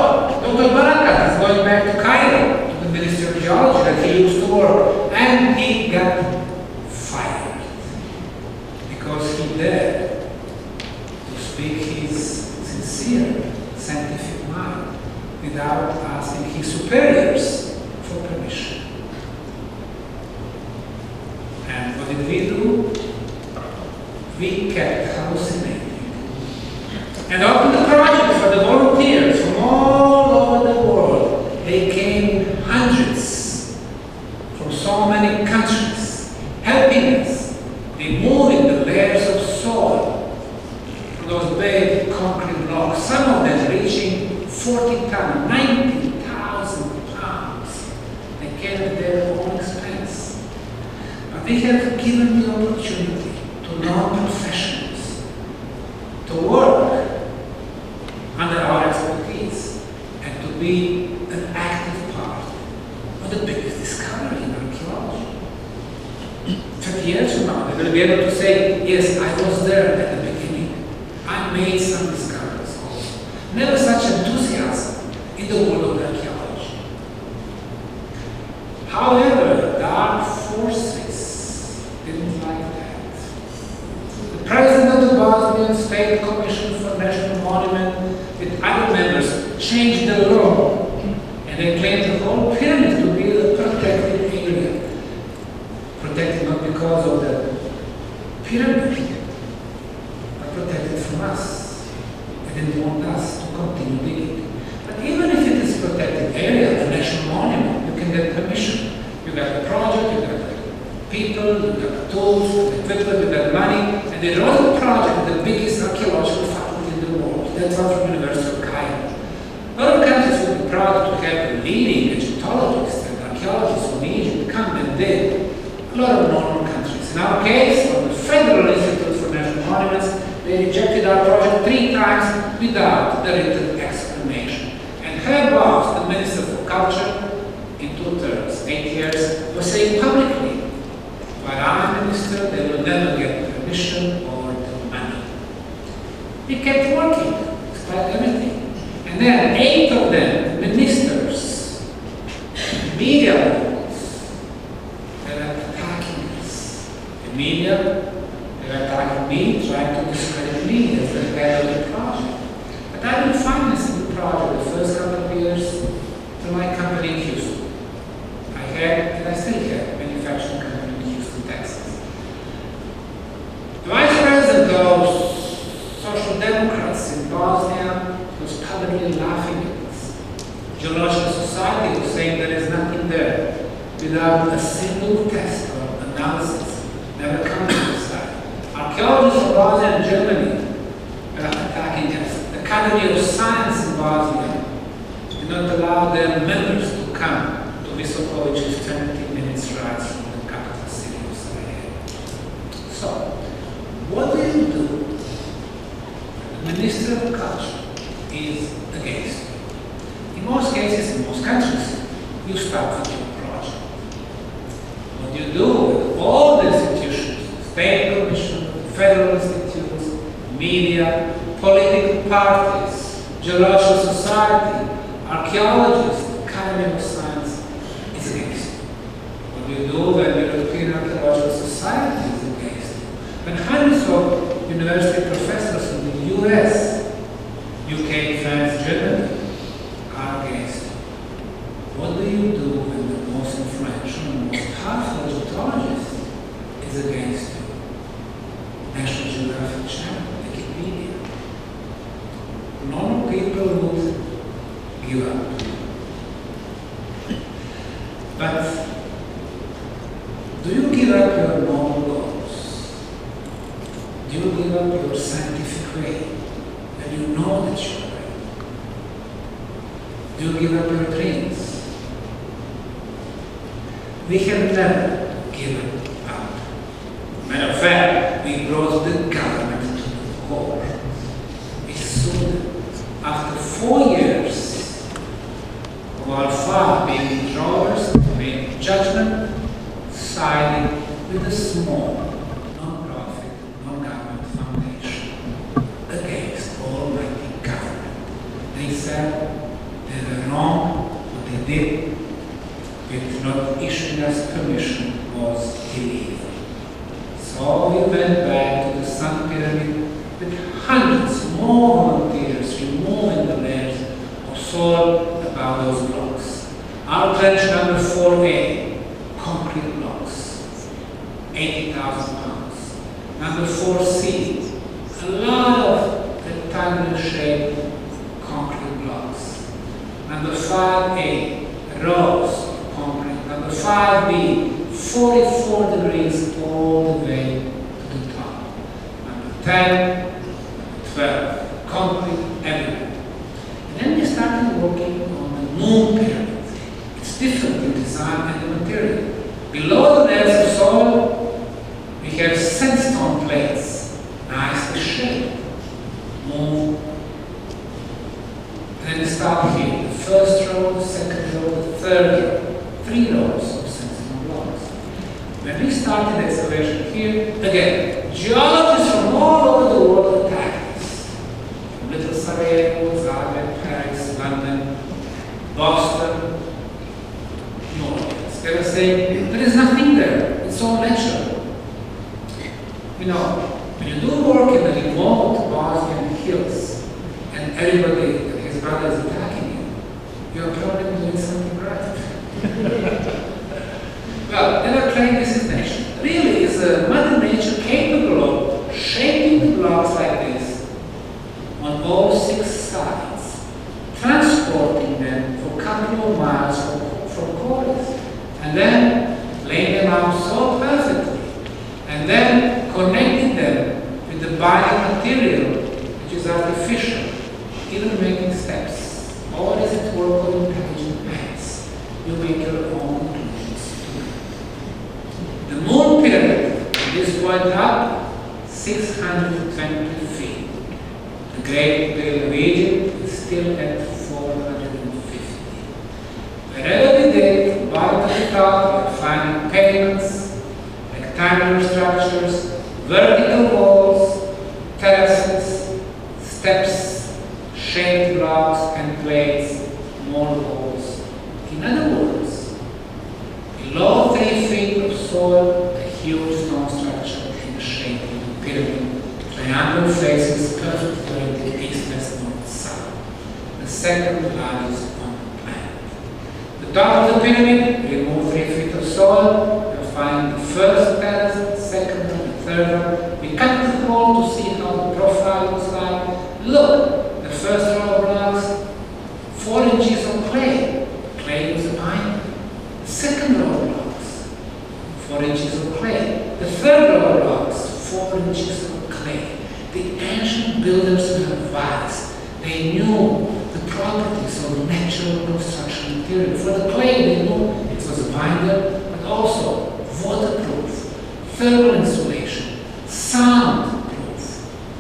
Dr. Barakat is going back to Cairo, to the Ministry of Geology that he used to work, and he got fired because he dared to speak his sincere scientific mind without asking his superiors for permission. And what did we do? We kept hallucinating and opened the project for the volunteers from all over the world. They came hundreds from so many countries, helping us, removing the layers of soil from those big concrete blocks, some of them reaching 40 tons, 90,000 pounds. They came at their own expense. But we have given the opportunity to non-professionals to work under our expertise and to be an active part of the biggest discovery in archaeology. 30 years from now, they will be able to say, yes, I was there at the beginning. I made some discoveries also. Never such enthusiasm in the world of archaeology. However, dark forces didn't like that. The president of the Bosnian State Commission for National Monument with other members changed the law, and they claimed the whole pyramid to be a protected area. Protected not because of the pyramid, but protected from us. They didn't want us to continue digging. But even if it is a protected area, a national monument, you can get permission. You got the project, you got the people, you got the tools, the equipment, you got money, and they wrote the project, the biggest archaeological faculty in the world. That's one from the University of Cairo. A lot of countries would be proud to have leading Egyptologists and archaeologists from Egypt come and dig. A lot of northern countries. In our case, from the Federal Institute for National Monuments, they rejected our project 3 times without the written explanation. And her boss, the Minister for Culture, in 2 terms, 8 years, was saying publicly, while I'm minister, they will never get permission or the money. We kept working, despite everything. And then 8 of them, ministers, media reports, they were attacking us. The media, they were attacking me, trying to discredit me as the head of the project. But I've been financing the project the first couple of years through my company in Houston. I had, and I still have, manufacturing company in Houston, Texas. The vice president of Social Democrats in Bosnia was publicly laughing at us. Geological Society was saying there is nothing there without a single test or analysis never coming to the site. Archaeologists of Bosnia and Germany were attacking us. The Academy of Science in Bosnia did not allow their members to come to Visoko, which is 20 minutes ride from the capital city of Sarajevo. So, what do you do? The Minister of Culture is against you. In most cases, in most countries, you start with your project. What you do with all the institutions, State Commission, federal institutes, media, political parties, Geological Society, archaeologists, Academy of Science is against you. What you do when the European Archaeological Society is against you. When hundreds of university professors in the US, UK, France, Germany are against you. What do you do when the most influential and most powerful Egyptologist is against you? National Geographic Channel, Wikipedia. Normal people would give up. But do you give up your normal goals? Do you give up your scientific way when you know that you're right? Do you give up your dreams? We have never given up. Matter of fact, we brought the government to the court. We sued them. After 4 years of our father being drawers to make judgment, siding with the small, non-profit engineer's permission was illegal. So we went back to the Sun Pyramid with hundreds more volunteers removing the layers of soil about those blocks. Our trench number 4A, concrete blocks, 80,000 pounds. Number 4C, a lot of rectangular shaped concrete blocks. Number 5A, rows of concrete. Number 5B, 44 degrees all the way to the top. Number 10, 12, concrete everywhere. And then we started working on the moon pyramid. It's different in design and the material. Below the layers of soil, we have sandstone plates, nicely shaped. Moon. And then we start here. The first row, the second row, the third row. 3 rows of sandstone blocks. When we started excavation here, again, geologists from all over the world attacked us. Little Sarajevo, Zagreb, Paris, London, Boston, New Orleans. They were saying, there is nothing there, it's all natural. You know, when you do work in the remote Bosnian hills, and everybody and his brother is attacking you, you're probably doing something right. Well, they were trying this is nature. Really, is Mother Nature capable of shaping the blocks like this on all 6 sides, transporting them for a couple of miles from quarries, and then laying them out so perfectly, and then connecting them with the binding material, which is artificial, even making steps. Or is it work on intelligent hands? You make your own conclusions. The moon pyramid, this point up, 620 feet. The Great Pyramid of Egypt is still at 450. Wherever we dig, from bottom to the top, we are finding pavements, rectangular structures, vertical walls, terraces, steps, shaped blocks and plates, more walls. In other words, below 3 feet of soil, a huge stone structure in the shape of a pyramid, triangular faces perfectly oriented east, west, north, south. The second largest on the planet. The top of the pyramid, we remove 3 feet of soil, we find the first terrace, second one, the third one. We cut the hole to see how the profile looks like. Look, the first row of blocks, 4 inches of clay. Clay was a binder. The second row of blocks, 4 inches of clay. The third row of blocks, 4 inches of clay. The ancient builders were wise. They knew the properties of natural construction material. For the clay, they knew it was a binder, but also waterproof, thermal insulation, soundproof,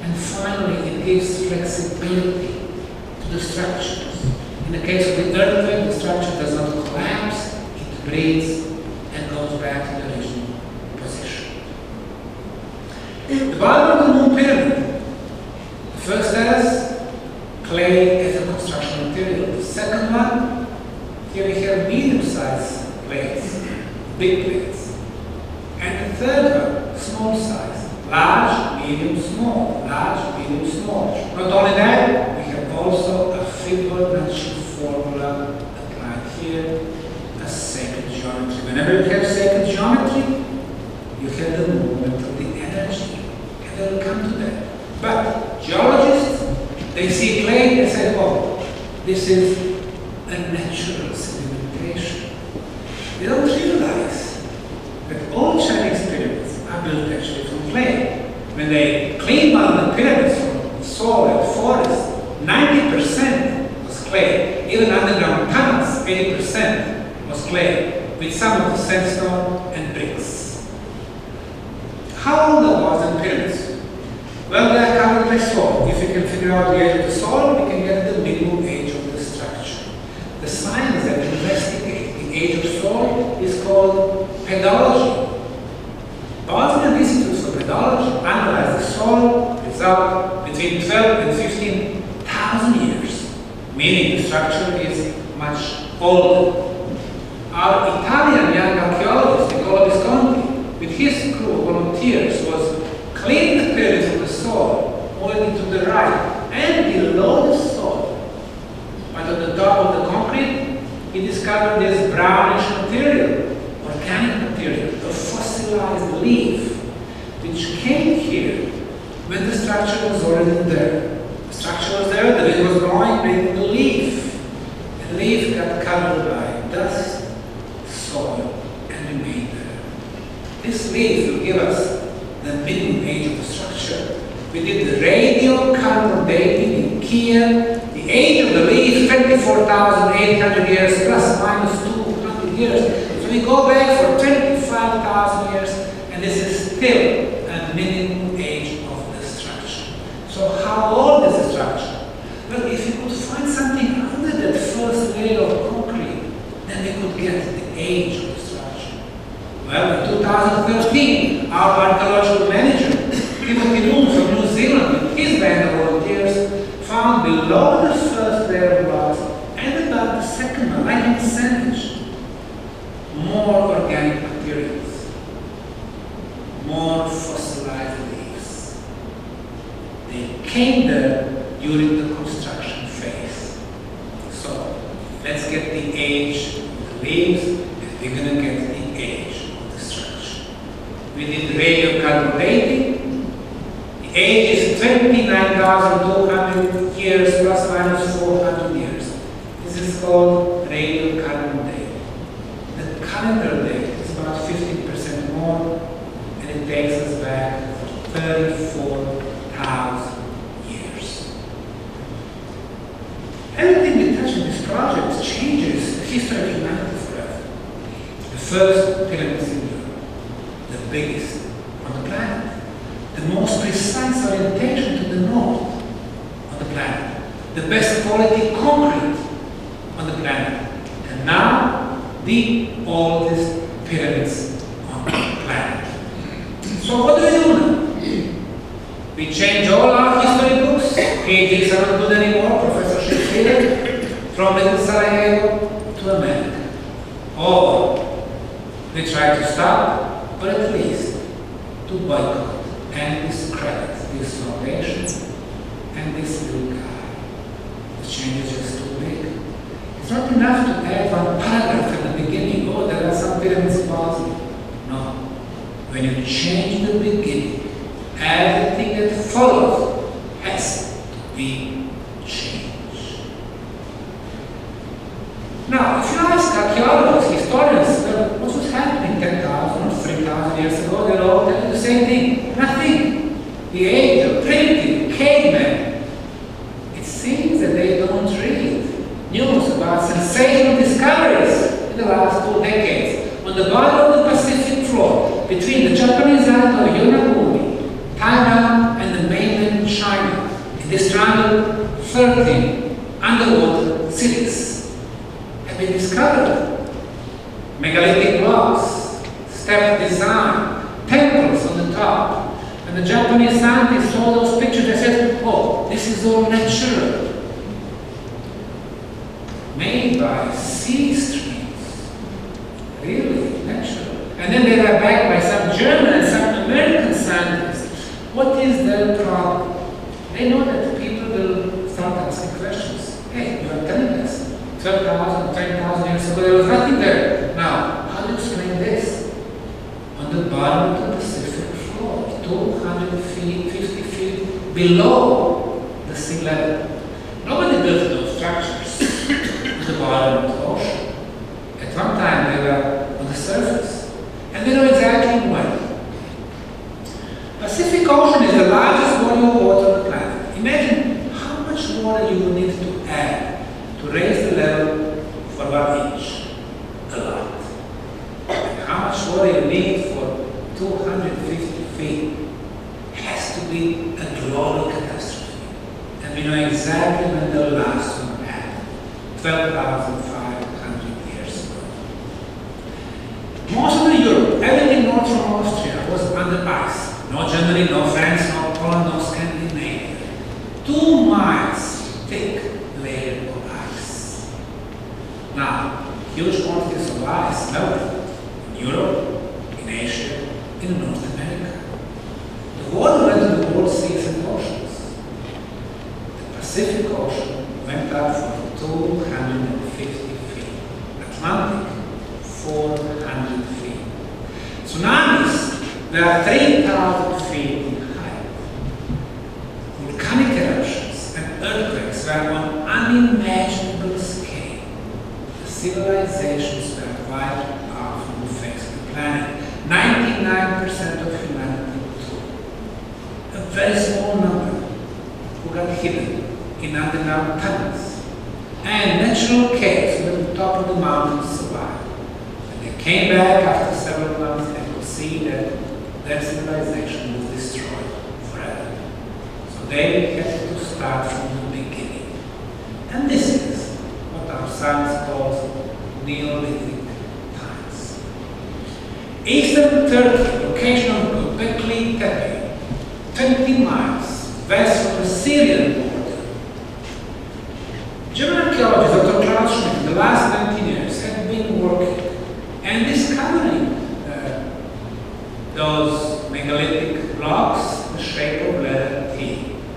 and finally it gives flexibility to the structures. In the case of the earthquake, the structure does not collapse, it breathes and goes back to the original position. The bottom of the moon pyramid, the first terrace, clay as a construction material. The second one, here we have medium-sized plates, big plates. And the third one, small size, large, medium, small, large, medium, small. Not only that, we have also a Fibonacci formula applied here, a sacred geometry. Whenever you have sacred geometry, you have the movement of the energy. And they will come to that. But geologists, they see clay and say, oh, this is a natural sedimentation. They don't realize that all Chinese pyramids are built actually from clay. When they clean out the pyramids from soil and forest, 90% was clay. Even underground tunnels, 80% was clay, with some of the sandstone and bricks. How old are Bosnian pyramids? Well, they are covered by soil. If you can figure out the age of the soil, we can get the minimum age of the structure. The science that investigates the age of soil is called pedology. Bosnian Institute for Pedology analyzed the soil result between 12 and 15,000 years, meaning the structure is much older. Our Italian young archaeologists volunteers was cleaning the pyramids from the soil, moving to the right and below the soil. But on the top of the concrete, he discovered this brownish material, organic material, a fossilized leaf, which came here when the structure was already there. The structure was there, the leaf was growing, making the leaf. The leaf got covered by dust, soil, and remained there. This leaf will give us the middle age of the structure. We did the radiocarbon dating in Kiev. The age of the leaf, 24,800 years, plus minus 200 years. So we go back for 25,000 years, and this is still a minimum age of the structure. So how old is the structure? Well, if you could find something under that first layer of concrete, then we could get the age of the structure. Well, in 2013, our archaeological manager, from New Zealand, with his band of volunteers, found below the first layer of rocks and above the second one, like in sandwich, more organic materials, more fossilized leaves. They came there during the construction phase. So let's get the age of the leaves, and we're going to get the age of the structure. We did radiocarbon dating. The age is 29,200 years plus minus 400 years. This is called radiocarbon dating. The calendar date is about 15% more, and it takes us back 34,000 years. Everything we touch in this project changes the history of humanity forever. The first pyramids in Europe, the biggest on the planet. The most precise orientation to the north on the planet, the best quality concrete on the planet, and now the oldest pyramids on the planet. So what do we do now? We change all our history books, PhDs are not good anymore, professorship faded, from Little Sarajevo to America. Or we try to stop, or at least to boycott and discredit this foundation and this little guy. The change is just too big. It's not enough to add one paragraph at the beginning, oh, there are some pyramids in Bosnia. No. When you change the beginning, everything that follows has to be changed. Now, if you ask archaeologists, historians, well, what was happening 10,000 or 3,000 years ago, they'll all tell you the same thing. Nothing. The age of primitive cavemen. It seems that they don't read news about sensational discoveries in the last 2 decades on the bottom of the Pacific floor between the Japanese island of Yonaguni, Taiwan, and the mainland China. In this triangle, 13 underwater cities have been discovered. Megalithic blocks, step design, temples on the top. And the Japanese scientists saw those pictures, they said, oh, this is all natural. Made by sea streams. Really, natural. And then they were backed by some German and some American scientists. What is their problem? They know that people will start asking questions. Hey, you are telling us 12,000, 10,000 years ago, there was nothing there. Now, how do you explain this? On the bottom of the Pacific floor, 250 feet below the sea level. Nobody built those structures at the bottom of the ocean. At one time, they were on the surface. And they know exactly when. Pacific Ocean is the largest body of water on the planet. Imagine how much water you will need to add to raise the level for 1 inch. A lot. And how much water you need for 250 feet has to be a global catastrophe. And we know exactly when the last one happened. 12,500 years ago. Most of Europe, everything north from Austria, was under ice. No Germany, no France, no Poland, no Scandinavia. 2 miles thick layer of ice. Now, huge quantities of ice melted in Europe, in Asia, in North America. 3,000 feet in height. Volcanic eruptions and earthquakes were on unimaginable scale. The civilizations were quite powerful who faced the planet. 99% of humanity too. A very small number who got hidden in underground tunnels. And natural caves at the top of the mountains survived. And they came back after several months and could see that their civilization was destroyed forever. So they had to start from the beginning. And this is what our science calls Neolithic times. Eastern Turkey, location of Göbekli Tepe, 20 miles west from the Syrian border. German archaeologist Dr. in the last 19 years have been working and discovering those megalithic blocks in the shape of letter T,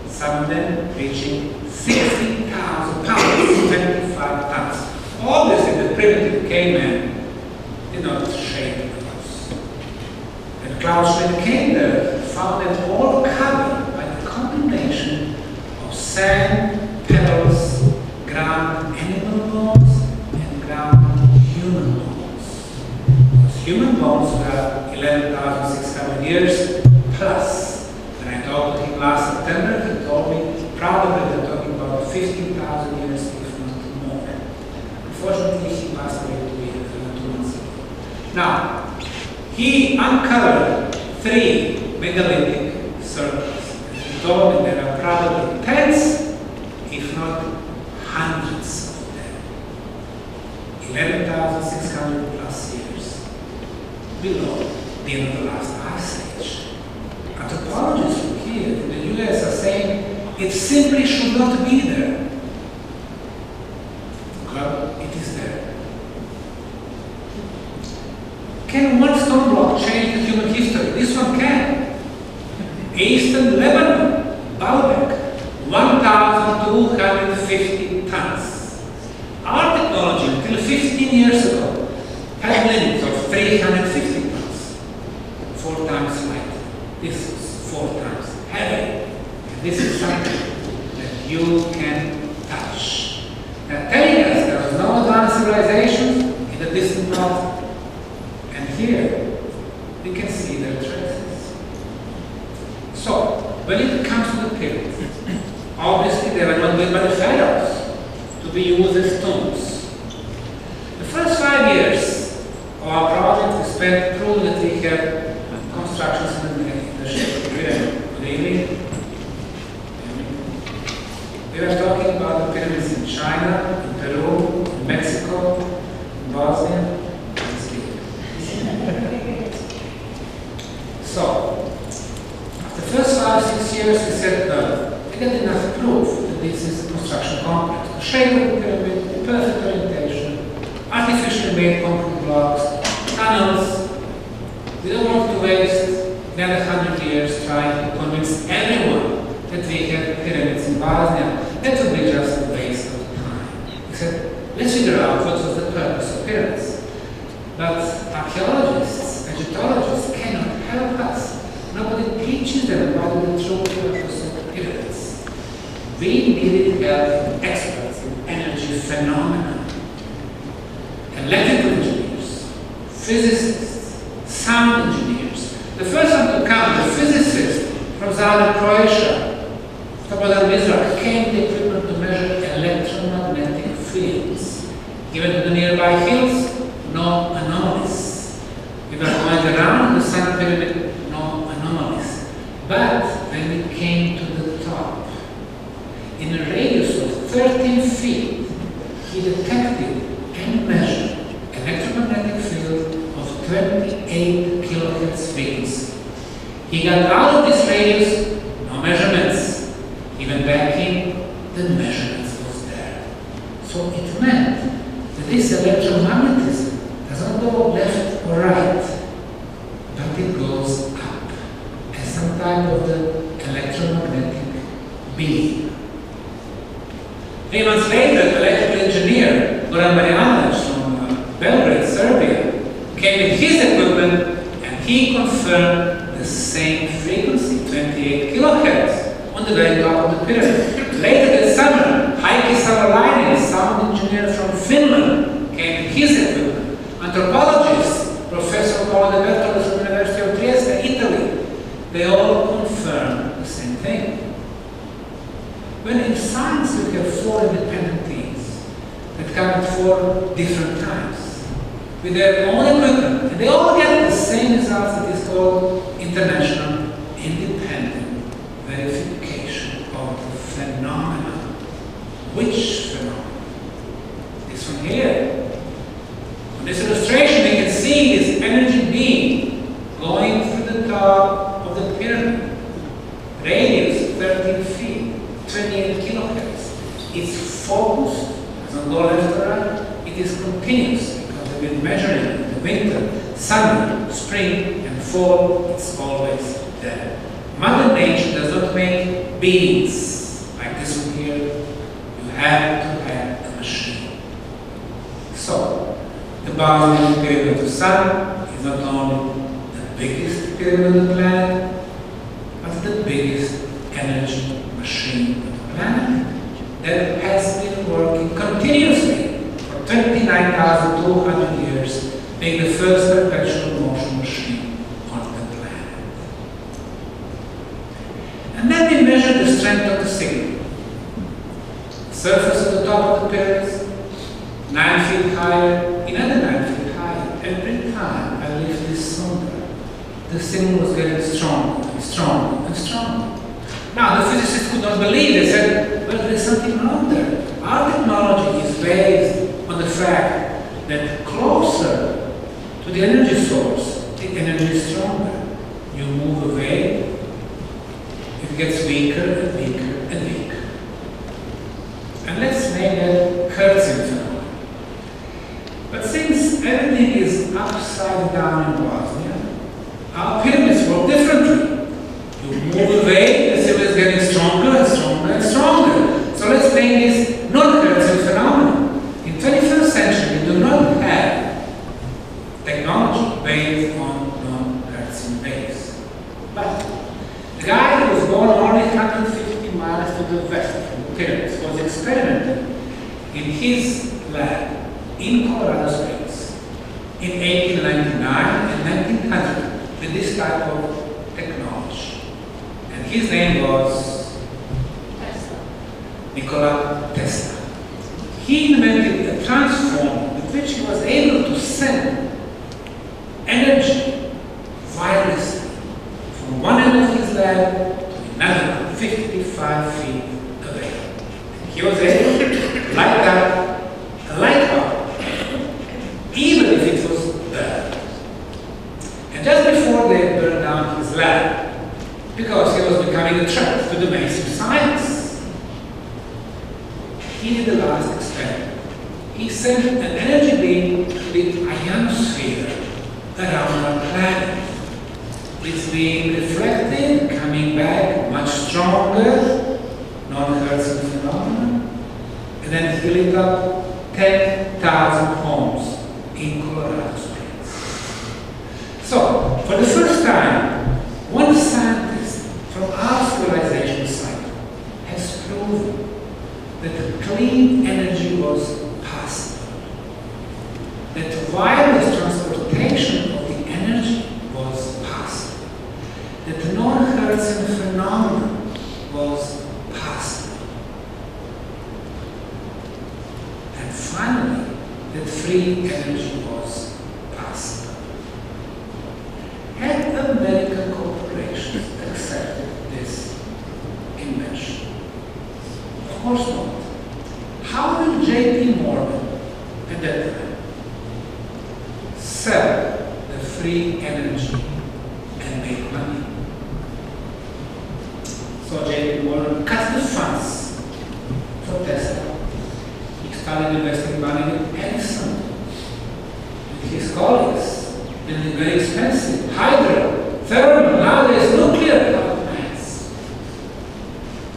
some of them reaching 60,000 pounds, 25 tons. Obviously, the primitive caveman did not shape those. When Klaus Schmidt came there, he found them all covered by the combination of sand, pebbles, ground animal bones, and ground human bones. Those human bones were 11,600 years plus. When I talked to him last September, he told me probably they're talking about 15,000 years, if not more. Unfortunately, he passed away 2 months ago. Now, he uncovered 3 megalithic circles. He told me there are probably tens, if not hundreds of them. 11,600 plus years below the end of the last ice age. Anthropologists from here in the US are saying it simply should not be there. Well, it is there. Can one stone block change the human history? This one can. Eastern Lebanon, Baalbek, 1,250 tons. Our technology until 15 years ago had limits of 350 tons. 4 times light. This is 4 times heavy. And this is something that you can touch. They're telling us there was no advanced civilization in the distant north. And here we can see their traces. So, when it comes to the pyramids, obviously they were not built by the pharaohs to be used as tombs. The first 5 years of our project we spent proving that we had constructions in the shape of a pyramid. Good evening. We were talking about the pyramids in China, in Peru, in Mexico, in Bosnia, and Spain. So, after the first 5-6 years we said, no, we got enough proof that this is a construction complex. The shape of the pyramid, perfect orientation, artificially made concrete blocks, tunnels. We don't want to waste another 100 years trying to convince everyone that we have pyramids in Bosnia. That would be just a waste of time. We said, let's figure out what was the purpose of pyramids. But archaeologists, Egyptologists cannot help us. Nobody teaches them about the true purpose of pyramids. We needed help from experts in energy phenomena, electrical engineers, physicists, sound engineers. The first one to come, the physicist from Zagreb, Croatia, Slobodan Mizrak, came with equipment to measure electromagnetic fields. Even to the nearby hills, no anomalies. We were going around the Sun Pyramid, no anomalies. But when we came to the top, in a radius of 13 feet, he detected and measured electromagnetic field of 28 kilohertz frequency. He got out of this radius, no measurements. He went back in, the measurements was there. So it meant that this electromagnetism doesn't go left or right, but it goes up as some type of the electromagnetic beam. 3 months later, the electrical engineer, Goran Marjanovic from Belgrade, Serbia, came with his equipment and he confirmed the same frequency, 28 kilohertz, on the very top of the pyramid. Later that summer, Heikki Savolainen, a sound engineer from Finland, came with his equipment. Anthropologists, Professor Paolo De Bertolis from the University of Trieste, Italy, they all confirm the same thing. When in science we have 4 independent teams that come at 4 different times, with their own equipment, and they all get the same results that is called international independent verification of the phenomena. Which phenomenon? This one here. On this illustration, we can see this energy beam going through the top of the pyramid. Radius 13 feet, 28 kilohertz. It's focused, it doesn't go left or right. It is continuous because we've been measuring the winter, summer, spring, and fall. It's always there. Mother Nature does not make beams like this one here. You have to have a machine. So, the Bosnian pyramid of the sun is not only the biggest pyramid on the planet, but the biggest energy machine on the planet that has been working continuously for 29,200 years, being the first perpetual motion machine on the planet. And then we measure the strength of the signal. Surface at the top of the pyramids, 9 feet higher, another 9 feet higher. Every time I lift this cylinder, the signal was getting stronger and stronger and stronger. Now, the physicists could not believe. They said, well, there is something wrong there. Our technology is based on the fact that closer to the energy source, the energy is stronger. You move away, it gets weaker and weaker and weaker. And let's make that Hertzian phenomenon. But since everything is upside down in Bosnia, our pyramids work differently. You move away, the signal is getting stronger and stronger and stronger. So let's make this non-Hertzian phenomenon. In 21st century, we do not have technology based on non-Hertzian base. But the guy who was born only 150 miles to the west from the pyramids was experimenting in his lab in Colorado Springs in 1899 and 1900 with this type of technology. And his name was Nikola Tesla. He invented a transformer with which he was able to send energy wirelessly from one end of his lab to another 55 feet away. And he was able to light up a light bulb, even if it was burned. And just before they burned down his lab, because he was becoming a threat to the mainstream science, he did the last experiment. He sent an energy beam to the ionosphere around our planet. It's being reflected, coming back much stronger, non-Hertzian phenomenon, and then he lit up 10,000 homes in Colorado Springs. So, for the first time, one scientist from our civilization cycle has proven that clean energy was possible, that wireless transportation of the energy was possible, that the non-Hertzian phenomenon was possible, and finally, that free energy was possible. Had American corporations accepted this invention? Of course not. How will J.P. Morgan at that time sell the free energy and make money? So J.P. Morgan cut the funds for Tesla. He started investing money in Edison, with his colleagues, building very expensive hydro, thermal, nowadays nuclear power plants,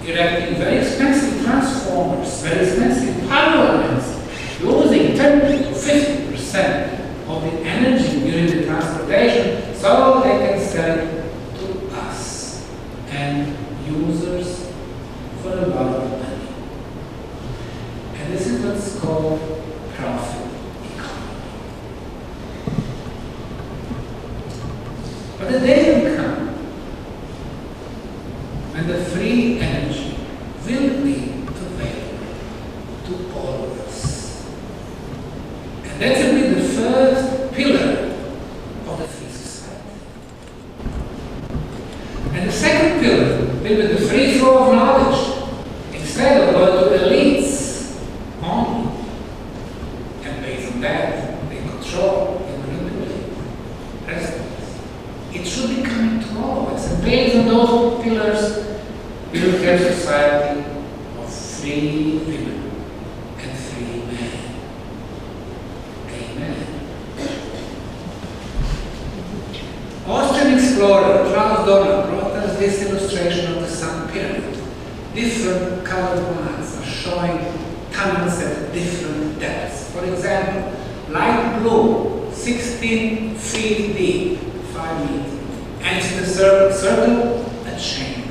erecting very expensive transformers, very expensive power lines, using 20 to 50% of the energy during the transportation so they can sell it and users for a lot of money. And this is what's called profit economy. But the day will come when the free energy will be available to all of us. And that will be the first pillar of the free society. And the second pillar will be the free flow of knowledge, instead of going to elites only. And based on that, they control and manipulate the rest of us. It should be coming to all of us. And based on those pillars, we will have a society of free women and free men. Amen. Austrian explorer Charles Donner brought us this illustration of the Sun Pyramid. Different colored lines are showing tunnels at different depths. For example, light blue, 16 feet deep, 5 meters. And in the circle, a chamber.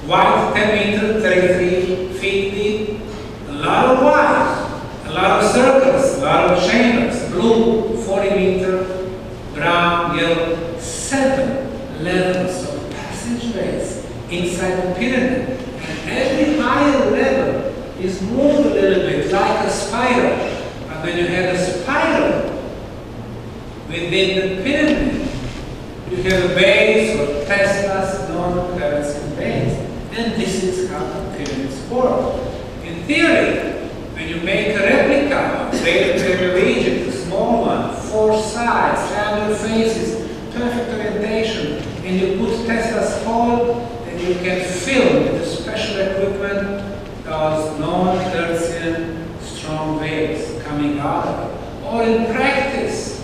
White, 10 meters, 33 feet deep. A lot of white, a lot of circles, a lot of chambers. Blue, 40 meters, brown, yellow, 7 levels of passageways inside the pyramid. And every higher level is moved a little bit like a spiral. And when you have a spiral within the pyramid, you have a base or Tesla's non-Hertzian base. And this is how the pyramids work. In theory, when you make a replica of the Great Pyramid of Egypt, a small one, 4 sides, triangular faces, perfect orientation, and you put Tesla's hole, then you can film with the special equipment those non-Hertzian strong waves coming out of it. Or in practice,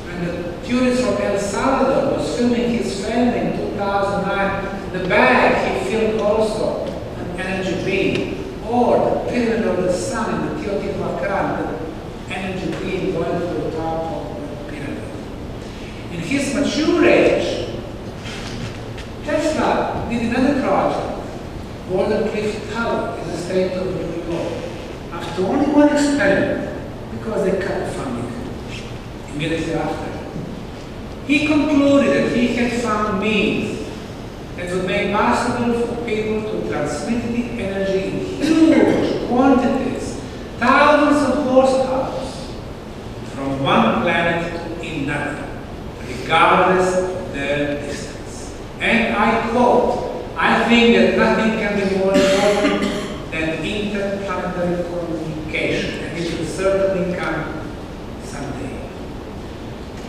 when the tourist from El Salvador was filming his family in 2009, the bag he filmed also an energy beam, or the pyramid of the sun in the Teotihuacan, the energy beam going to the top of the pyramid. In his mature age, Tesla did another project, Golden Cliff Tower in the state of New York. After only one experiment, because they cut funding immediately after, he concluded that he had found means that would make possible for people to transmit the energy in huge quantities, thousands of horsepower, from one planet to another, regardless of their distance. And I quote, "I think that nothing can be more important than interplanetary communication, and it will certainly come someday."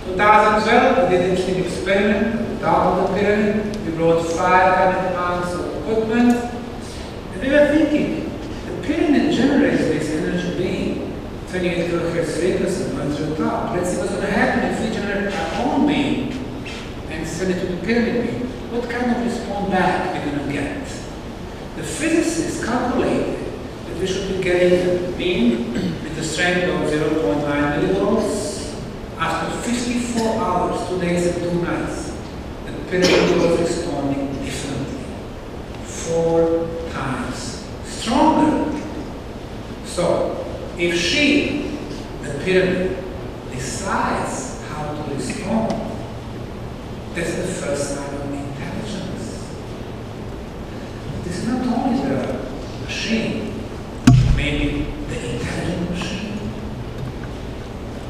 2012, we did an interesting experiment at the top of the pyramid. We brought 500 pounds of equipment, and we were thinking, the pyramid generates this energy beam, 28 kilohertz frequency, going to the top. Let's see what's going to happen if we generate our own beam and send it to the pyramid beam. What kind of response back we're going to get? The physicists calculated that we should be getting a beam with a strength of 0.9 millivolts. After 54 hours, 2 days and 2 nights, the pyramid was responding differently, 4 times stronger. So, if she, the pyramid, decides how to respond, that's the first sign of intelligence. This is not only the machine, maybe the intelligent machine.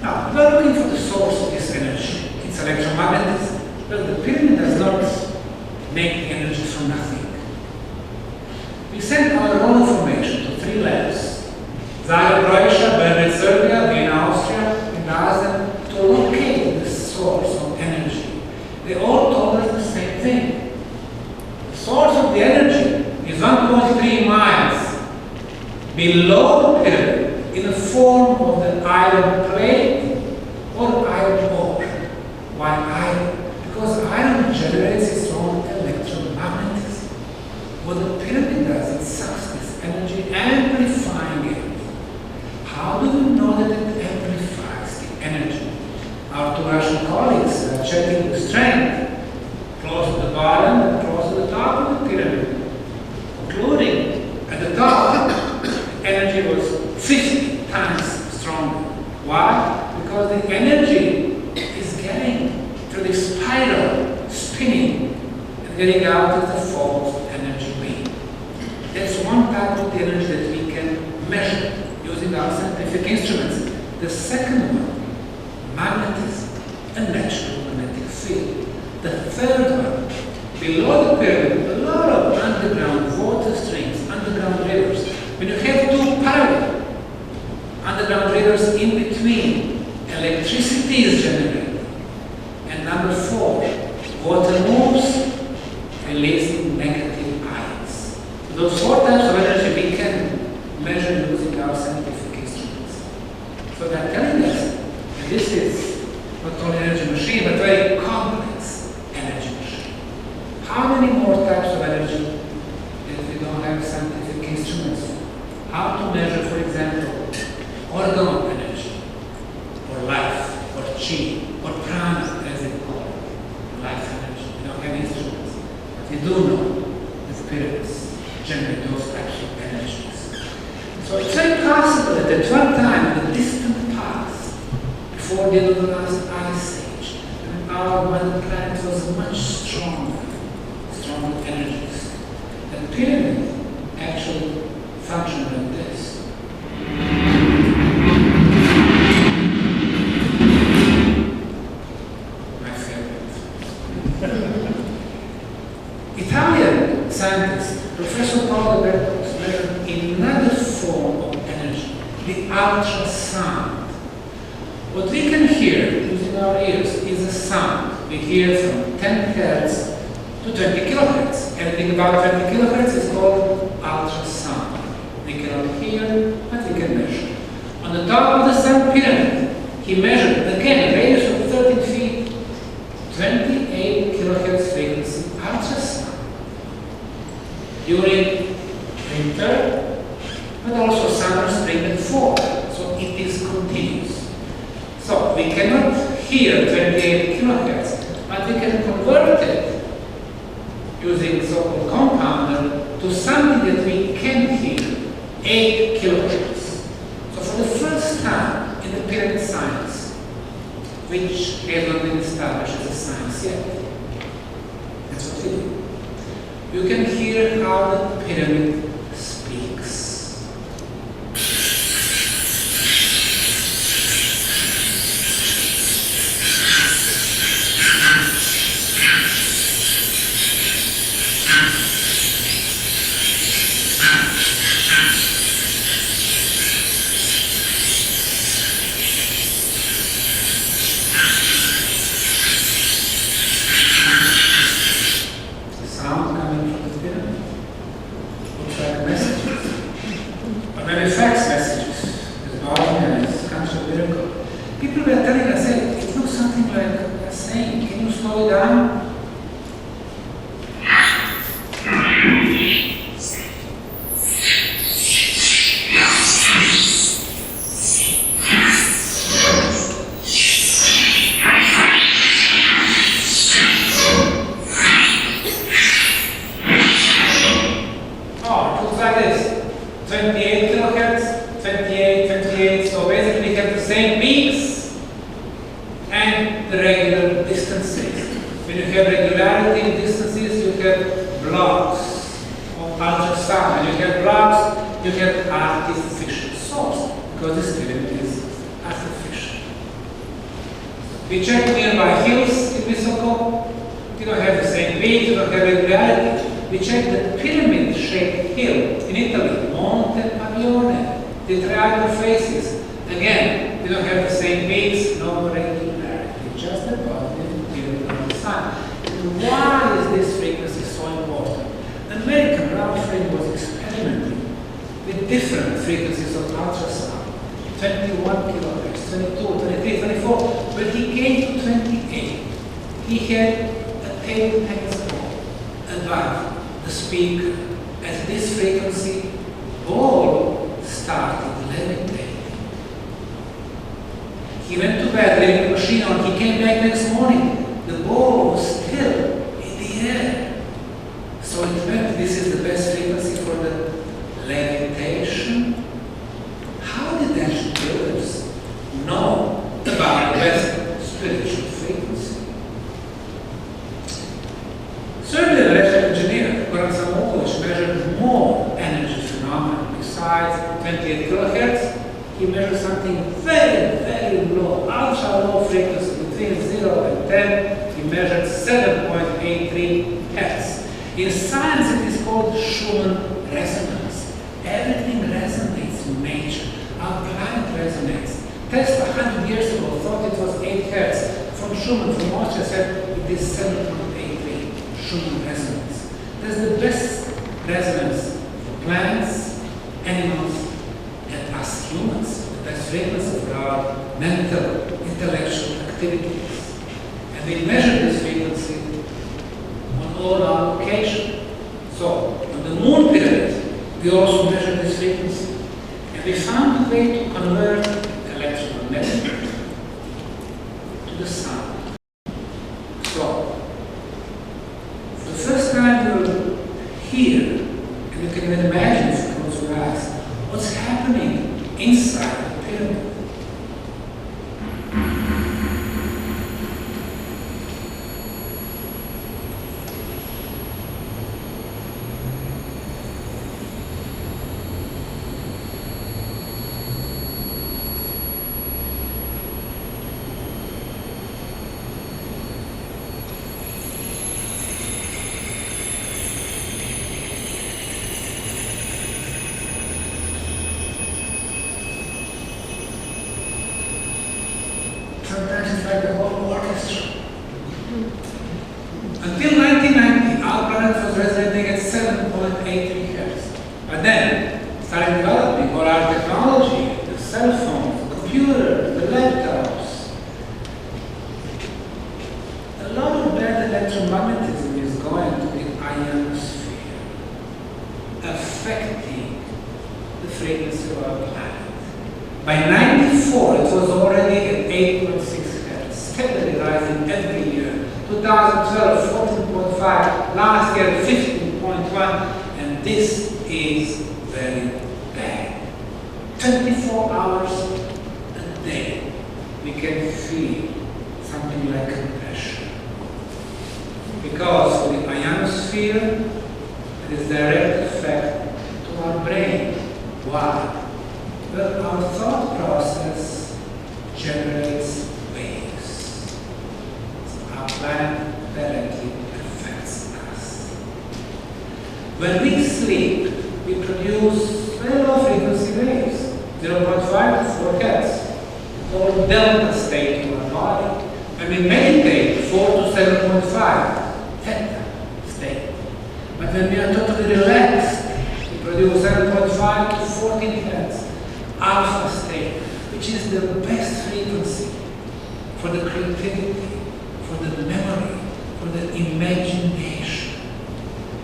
Now, we are looking for the source of this energy. It's electromagnetism. Well, the pyramid does not make the energy from nothing. We send our own information to 3 labs: Zagreb, Croatia, Belgrade, Serbia, Vienna, Austria, and asked them to locate the source of energy. They all told us the same thing. The source of the energy is 1.3 miles below the pyramid, in the form of the iron plate or iron ore. Why iron? Because iron generates its own electromagnetism. What the pyramid does, it sucks this energy, amplifying it. How do we know that it amplifies the energy? Our 2 Russian colleagues are checking the strength, close to the bottom and close to the top top of the pyramid, concluding at the top, energy was 50 times stronger. Why? Because the energy is getting through the spiral, spinning, and getting out as the form of energy wave. That's one type of the energy that we can measure using our scientific instruments. The second one, magnetism, a natural magnetic field. The third one, below the pyramid, a lot of underground water streams, underground rivers. When you have two parallel underground rivers in between, electricity is generated. And number 4, water moves, releasing negative ions. Those 4 types of energy we can measure using our scientific instruments. So they're telling us, and this is not only an energy machine, but very complex energy machine. How many more types of energy that we don't have scientific instruments for? How to measure, for example, organ energy, or life, or chi, or prana, as they call it, life energy. We don't have instruments, but we do know the pyramids generate those types of energies. So it's very possible that at one time in the distant past, before the end of the last ice age, when the planet was much stronger energies, the pyramid actually functioned like this. My favorite. Italian scientist, Professor Paolo Bertolus, measured another form of energy, the ultrasound. What we can hear using our ears is a sound. We hear from 10 Hz to 20 kilohertz. Everything about 20 kilohertz is called ultrasound. We cannot hear, but we can measure. On the top of the Sun pyramid, he measured, again, a radius of 13 feet, 28 kilohertz frequency ultrasound. During winter, but also summer, spring, and fall. So it is continuous. So we cannot hear 28 kilohertz, but we can convert it using so-called compounder to something that we can hear, 8 kilohertz. So for the first time in the pyramid science, which has not been established as a science yet, that's what we do. You can hear how the pyramid speaks. So So it meant this is the best frequency for the levitation. How did ancient builders know about the best spiritual frequency? Certainly the electrical engineer, Bosanskim, measured more energy phenomena besides 28 kilohertz. He measured something very, very low, ultra low frequency between 0 and 10. He measured 7.83 hertz. In science, it is called Schumann resonance. Everything resonates in nature. Our planet resonates. Tesla, 100 years ago, thought it was 8 hertz. From Schumann, from Austria, said it is 7.83 Schumann resonance. That's the best resonance for plants, animals, and us humans. The best frequency for our mental, intellectual activities. And we measure this frequency on all our location. So, on the moon pyramid, we also measure this frequency. And we found a way to convert electromagnetic to the sound. So, for the first time you will hear, and you can even imagine if you close your eyes, what's happening inside the pyramid. Sometimes it's like the whole orchestra. Until 1990, our planet was resonating at 7.83 hertz. But then, started developing all our technology, the cell phones, the computers, the laptops. A lot of bad electromagnetism is going to the ionosphere, affecting the frequency of our planet. By 94, it was already at 8.6 hertz, steadily rising every year. 2012, 14.5, last year 15.1, and this is very bad. 24 hours a day, we can feel something like compression. Because for the ionosphere, it is direct effect to our brain. Why? Well, our thought process generates waves. So our planet directly affects us. When we sleep, we produce very low frequency waves, 0.5 to 4 hertz, called delta state in our body. When we meditate, 4 to 7.5, theta state. But when we are totally relaxed, we produce 7.5 to 14 hertz. Alpha state, which is the best frequency for the creativity, for the memory, for the imagination.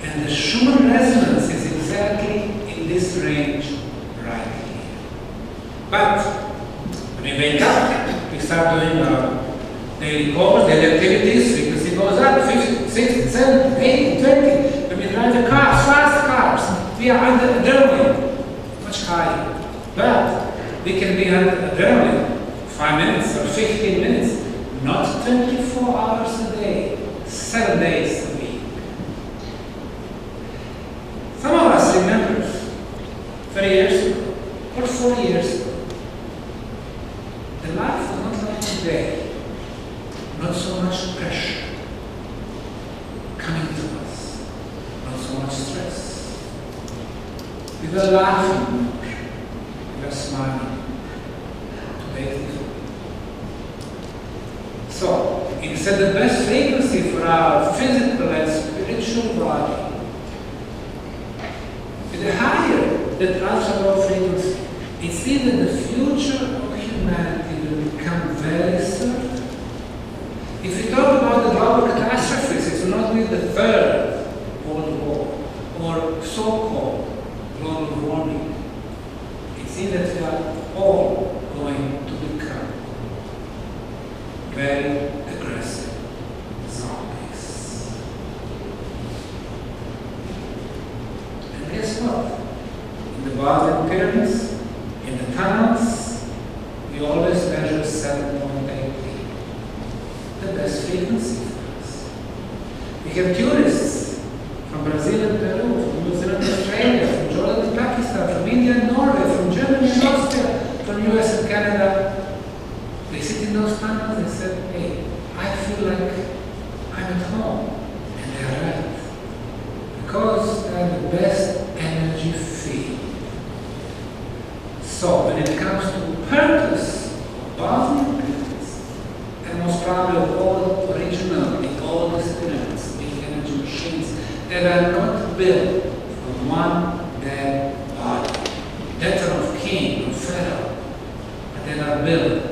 And the Schumann resonance is exactly in this range right here. But when we wake up, we start doing our daily course, daily activities, frequency goes up, 50, 60, 70, 80, 20. When we drive the cars, fast cars, we are under adrenaline, much higher. But we can be under adrenaline 5 minutes or 15 minutes, not 24 hours a day, 7 days a week. Some of us remember 30 years ago or 40 years ago, the life was not like today, not so much pressure coming to us, not so much stress. We were laughing. We are smiling. Today is different. So, instead the best frequency for our physical and spiritual body, with a higher than ultra low frequency, it's either the future of humanity will become very certain. If we talk about the global catastrophes, it will not be the third World War or so-called global warming. See that we are all going to become very aggressive zombies. guess what? In the Bosnian pyramids, in the tunnels, we always measure 7.8 dB. The best frequency for us. We have tourists from Brazil and Peru, from New Zealand, Australia, from Jordan and Pakistan, from India and Norway, from Germany and Austria, from US and Canada. They sit in those tunnels and say, hey, I feel like I'm at home. And they're right. Because they're the best energy field. So when it comes to purpose of Bosnian pyramids, and most probably of all original, the oldest pyramids, big energy machines, that are not built from one dead body, that are of king or pharaoh, but that are built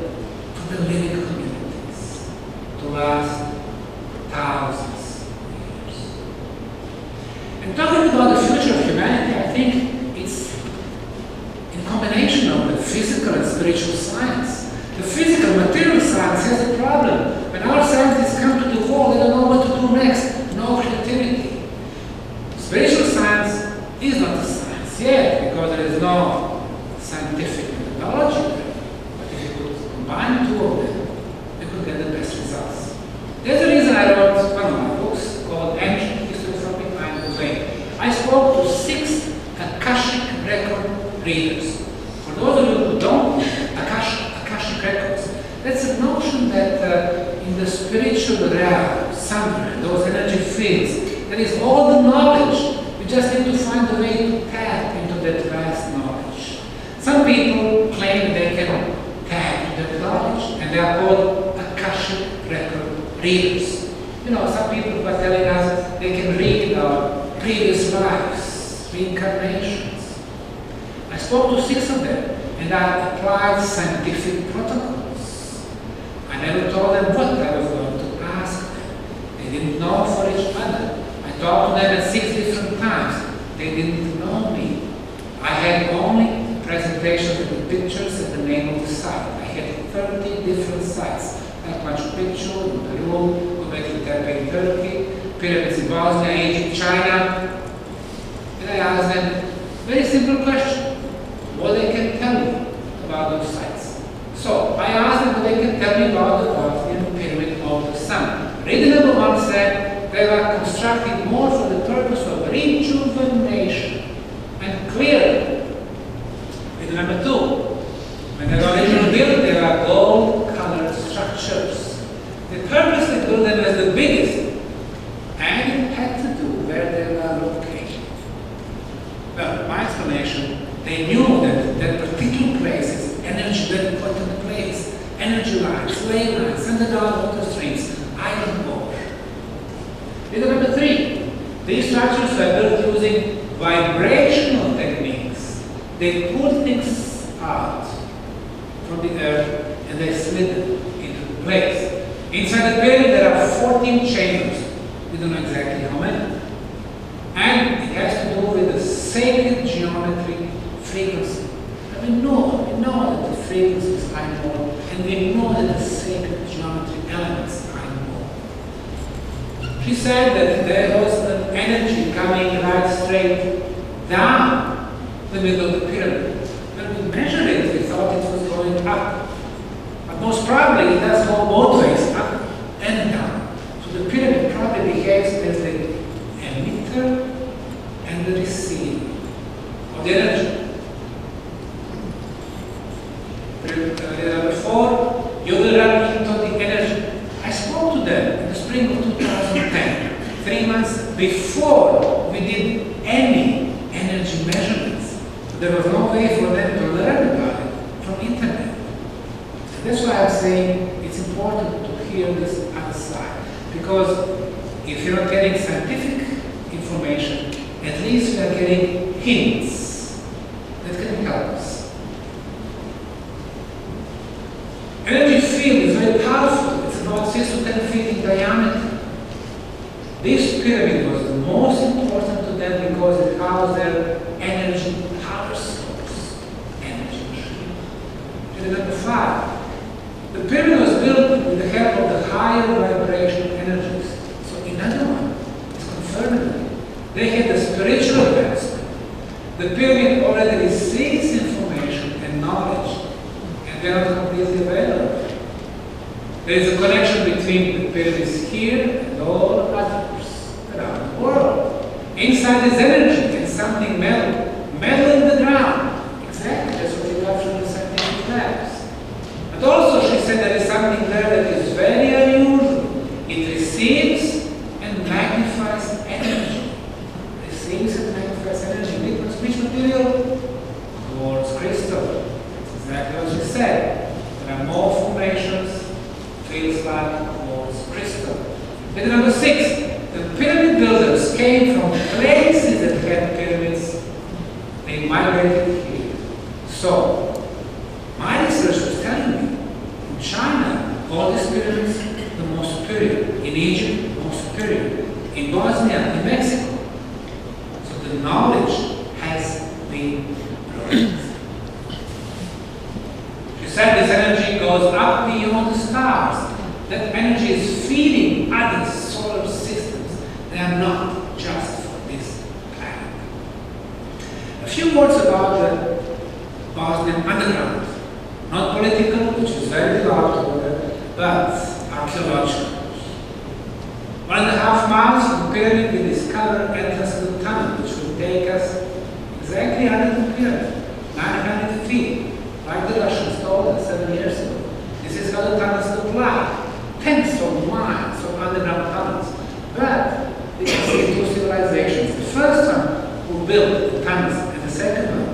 for the living communities to last thousands of years. And talking about the future of humanity, I think it's in combination of the physical and spiritual science. The physical, material science has a problem. When our scientists come to the wall, they don't know what to do next. No creativity. Spiritual science is not a science yet, because there is no scientific methodology there. But if you could combine the two of them, you could get the best results. There's a reason I wrote one of my books called Ancient History from Behind the Veil. I spoke to 6 Akashic record readers. For those of you who don't know, Akashic records, that's a notion that in the spiritual realm, somewhere, those energy fields, there is all the knowledge. We just need to find a way to tap into that vast knowledge. Some people claim they can tap into that knowledge, and they are called Akashic record readers. You know, some people are telling us they can read our previous lives, reincarnations. I spoke to 6 of them, and I applied scientific protocols. I never told them what I was going to ask them. They didn't know for each other. I talked to them at 6 different times. They didn't know me. I had only presentations with the pictures and the name of the site. I had 30 different sites. Like Machu Picchu in Peru, Göbekli Tepe in Turkey, pyramids in Bosnia, Egypt, China. And I asked them very simple question. What they can tell me about those sites. So I asked them what they can tell me about the Bosnian Pyramid of the Sun. Reader number 1 said they were constructed more for the purpose of rejuvenation and clearing. Reader number 2, when they were originally built, they were gold-colored structures. They purposely built them as the biggest, and it had to do where they were located. Well, my explanation, they knew that that particular place is energy, very important place. Energy lines, ley lines, underground water streams, iron ore. Reader number 3. These structures were built using vibrational techniques. They pulled things out from the earth and they slid it into place. Inside the pyramid there are 14 chambers. We don't know exactly how many. And it has to do with the sacred geometry frequency. And we know that the frequencies are known, and we know that the sacred geometry elements are known. She said that there was an energy coming right straight down the middle of the pyramid. When we measured it, we thought it was going up. But most probably it does go both ways, up and down. So the pyramid probably behaves as the emitter and the receiver of the energy. Number 4, you will run into the energy. I spoke to them in the spring of 2010, 3 months before we did any energy measurements. There was no way for them to learn about it from internet. And that's why I'm saying it's important to hear this other side. Because if you're not getting scientific information, at least we are getting hints that can help us. Energy field is very powerful. It's about 6 to 10 feet in diameter. This pyramid was the most important to them because it housed their energy power source, energy machine. And number 5, the pyramid was built with the help of the higher vibration energies. So in other words, it's confirming they had the spiritual advancement, The pyramid already receives information and knowledge, and they are not completely available. There is a connection between the pyramids here and all others around the world. Inside is energy and something metal in the ground. Exactly, that's what we got from the scientific labs. But also she said there is something there that is very unusual. It receives and magnifies energy. Receives and magnifies energy. Which material? Quartz crystal. That's exactly what she said. There are more formations, feels like quartz crystal. And number 6, the pyramid builders came from places that had pyramids. They migrated here. So, my research was telling me, in China, all these pyramids, the most superior. In Egypt, the most superior. In Bosnia, in Mexico. So the knowledge has been growing. She said this energy goes up beyond the stars. That energy is feeding other solar systems. They are not just for this planet. A few words about the Bosnian underground. Not political, which is very developed, but archaeological. 1.5 miles from the pyramid, we discover entrance to the tunnel, which will take us exactly under the pyramid, 900 feet, like the Russians told us 7 years ago. This is how the tunnels look like. Tens of miles of underground tunnels. But we can see two civilizations. The first one who built the tunnels, and the second one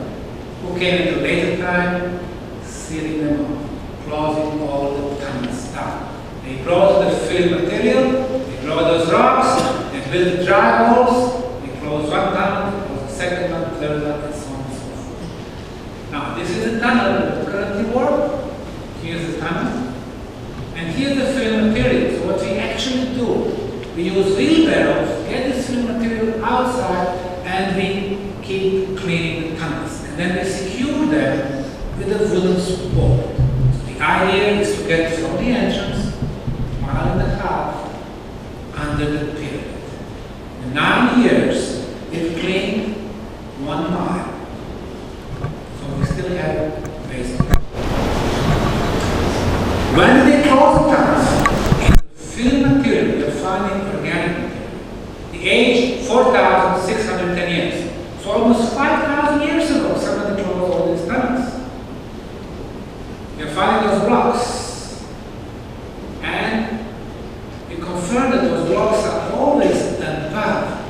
who came at a later time, sealing them off, closing all the tunnels down. They brought the filled material, they brought those rocks, they built dry holes, they closed one tunnel, they closed the second one, third one, and so on and so forth. Now, this is the tunnel that currently works. Here's the tunnel. And here's the fill material. So what we actually do, we use wheelbarrows, get this fill material outside, and we keep cleaning the tunnels. And then we secure them with a wooden support. So the idea is to get from the entrance, 1.5 miles under the pyramid. In 9 years, we've cleaned 1 mile. So we still have ways to go. When they close the tunnels, the fill material, we are finding organic material. The age, 4,610 years. So almost 5,000 years ago, somebody closed all these tunnels. We are finding those blocks. And we confirm that those blocks are always above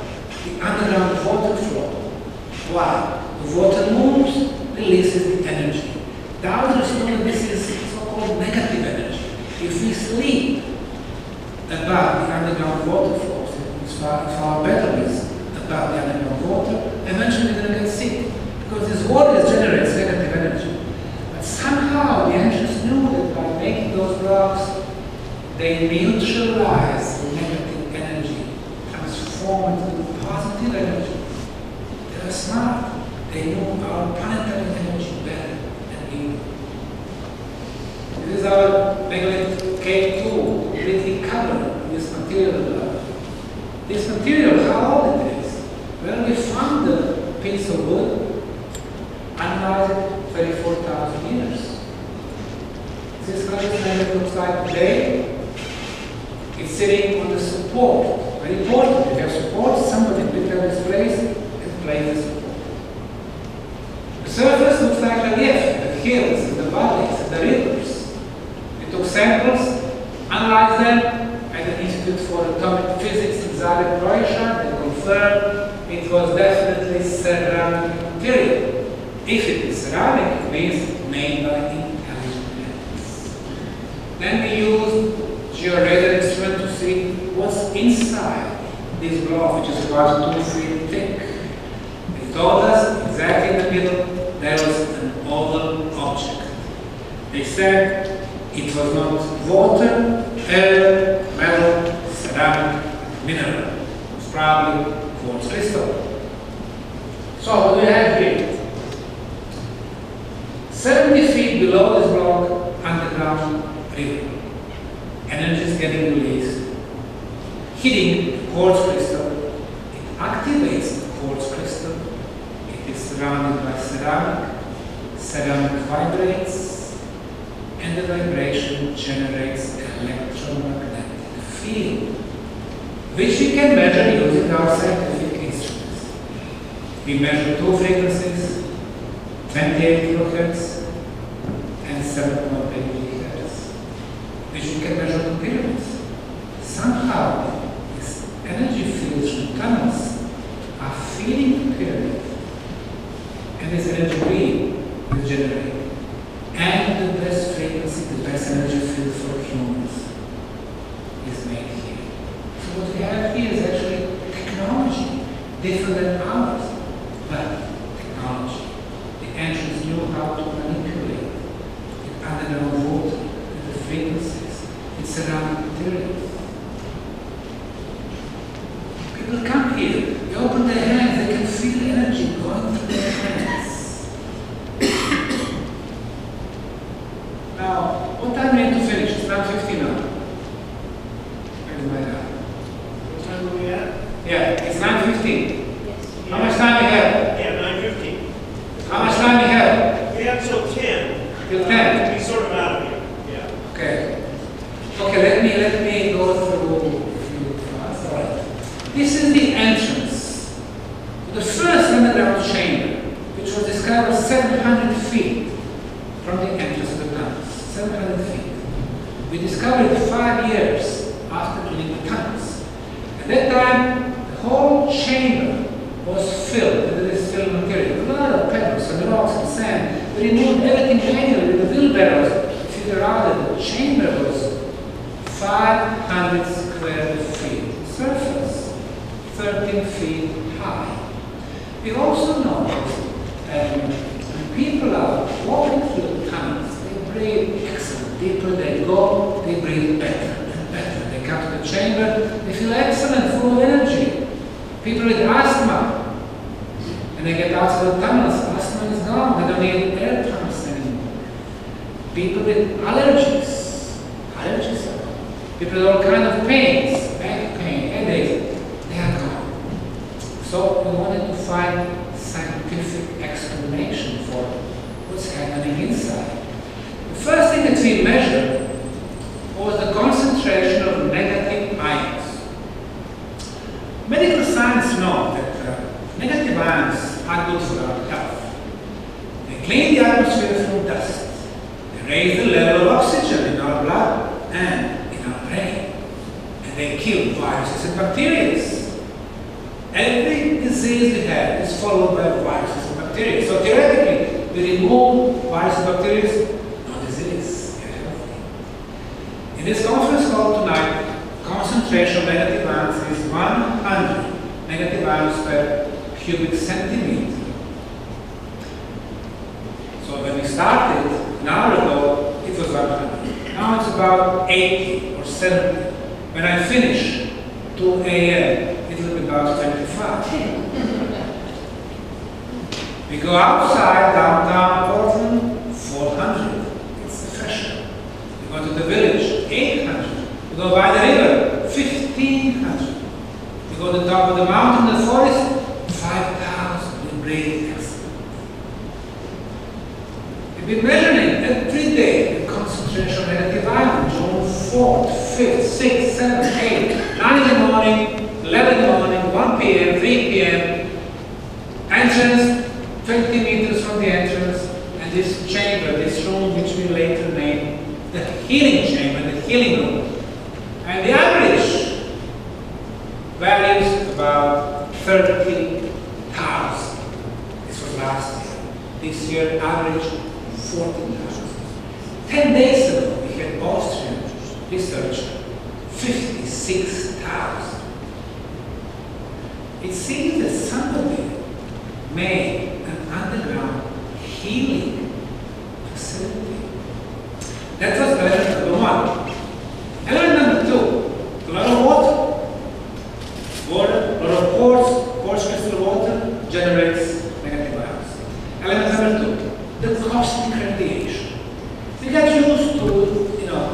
the underground water flow. Why? The water moves, releases the energy. The others know that this is so-called negative energy. If we sleep above the underground water flows, it's far better is above the underground water, eventually we're going to get sick. Because this water generates negative energy. But somehow the ancients knew that by making those blocks, they neutralize the negative energy, transform it into positive energy. They are smart. They know our planetary energy better than we do. This is our megalith K2, completely covered with this material. This material, how old it is? Well, we found the piece of wood, analyzed it 34,000 years. This is how this megalith looks like today. It's sitting on the support. Very important. If you have support, somebody picked up this place and placed the support. The surface looks like relief, the hills, and the valleys, and the rivers. We took samples, analyzed them at the Institute for Atomic Physics in Zagreb, Croatia. They confirmed it was definitely ceramic material. If it is ceramic, it means made by intelligent hands. Then we used georadar instrument to see what's inside this block, which is about 2 feet thick. They told us exactly in the middle there was an oval object. They said it was not water, air, metal, ceramic, mineral. It was probably quartz crystal. So what do we have here? 70 feet below this block, underground river. Energy is getting released, hitting the quartz crystal. It activates the quartz crystal. It is surrounded by ceramic. Ceramic vibrates, and the vibration generates an electromagnetic field, which we can measure using our scientific instruments. We measure two frequencies, 28 kHz and 7.8 GHz, which we can measure in pyramids. Somehow, these energy fields from tunnels are feeding the pyramid, and this energy beam is generated. And the best frequency, the best energy field for humans is made here. So what we have here is actually technology, different than ours. But technology. The ancients knew how to manipulate the underground water, the frequencies, its surrounding materials. People come here, they open their hands, they can feel energy going through their hands. Now, what time do we need to finish? It's 9:50 now. What time are we at? Yeah, it's 9:15. Yes. How much time we have? Yeah, 9:50. How much time we have? We have till 10. Till 10. We sort of out of here. Yeah. Okay. Okay, let me go through a few parts. All right. This is the entrance to the first underground chamber, which was discovered 700 feet from the entrance of the tunnels. 700 feet. We discovered it 5 years after drilling the tunnels. At that time, the whole chamber was filled with this filled material. A lot of pebbles and rocks and sand. We removed everything manually with the wheelbarrows to figure out that the chamber was 500 square feet. Surface, 13 feet high. We also noticed that when people are walking through the tunnels, they breathe excellent. Deeper they go, they breathe better and better. They come to the chamber, they feel excellent, full of energy. People with asthma, and they get out of the tunnels, asthma is gone, they don't need air pumps anymore. People with allergies are gone. People with all kinds of pains, back pain, headaches, they are gone. So we wanted to find scientific explanation for what's happening inside. The first thing that we measured was the concentration of negative ions. Medical science knows that negative ions are good for our health. They clean the atmosphere from dust. They raise the level of oxygen in our blood and in our brain. And they kill viruses and bacteria. Every disease we have is followed by viruses and bacteria. So theoretically, we remove viruses and bacteria, no disease, you're healthy. In this conference call tonight, concentration of negative ions is 100 negative ions per cubic centimeter. So when we started, an hour ago, it was 100. Now it's about 80 or 70. When I finish, 2 a.m., it will be about 25. We go outside, downtown Portland, 400. It's the fashion. We go to the village, 800. We go by the river, 1,500. We go to the top of the mountain, the forest, 5,000. We breathe excellent. We've been measuring every day the concentration of negative ion, June 4th, 5th, 6th, 7th, 8th, 9 in the morning, 11 in the morning, 1 p.m., 3 p.m. Entrance, 20 meters from the entrance, and this chamber, this room, which we later named the healing chamber, the healing room. And the average values about 30,000. This was last year. This year, average 14,000. 10 days ago, we had Austrian research, 56,000. It seems that somebody made an underground healing facility. That was element number 1. Element number 2, a lot of water, a lot of quartz crystal water generates negative ions. Element number 2, the cosmic radiation. We get used to,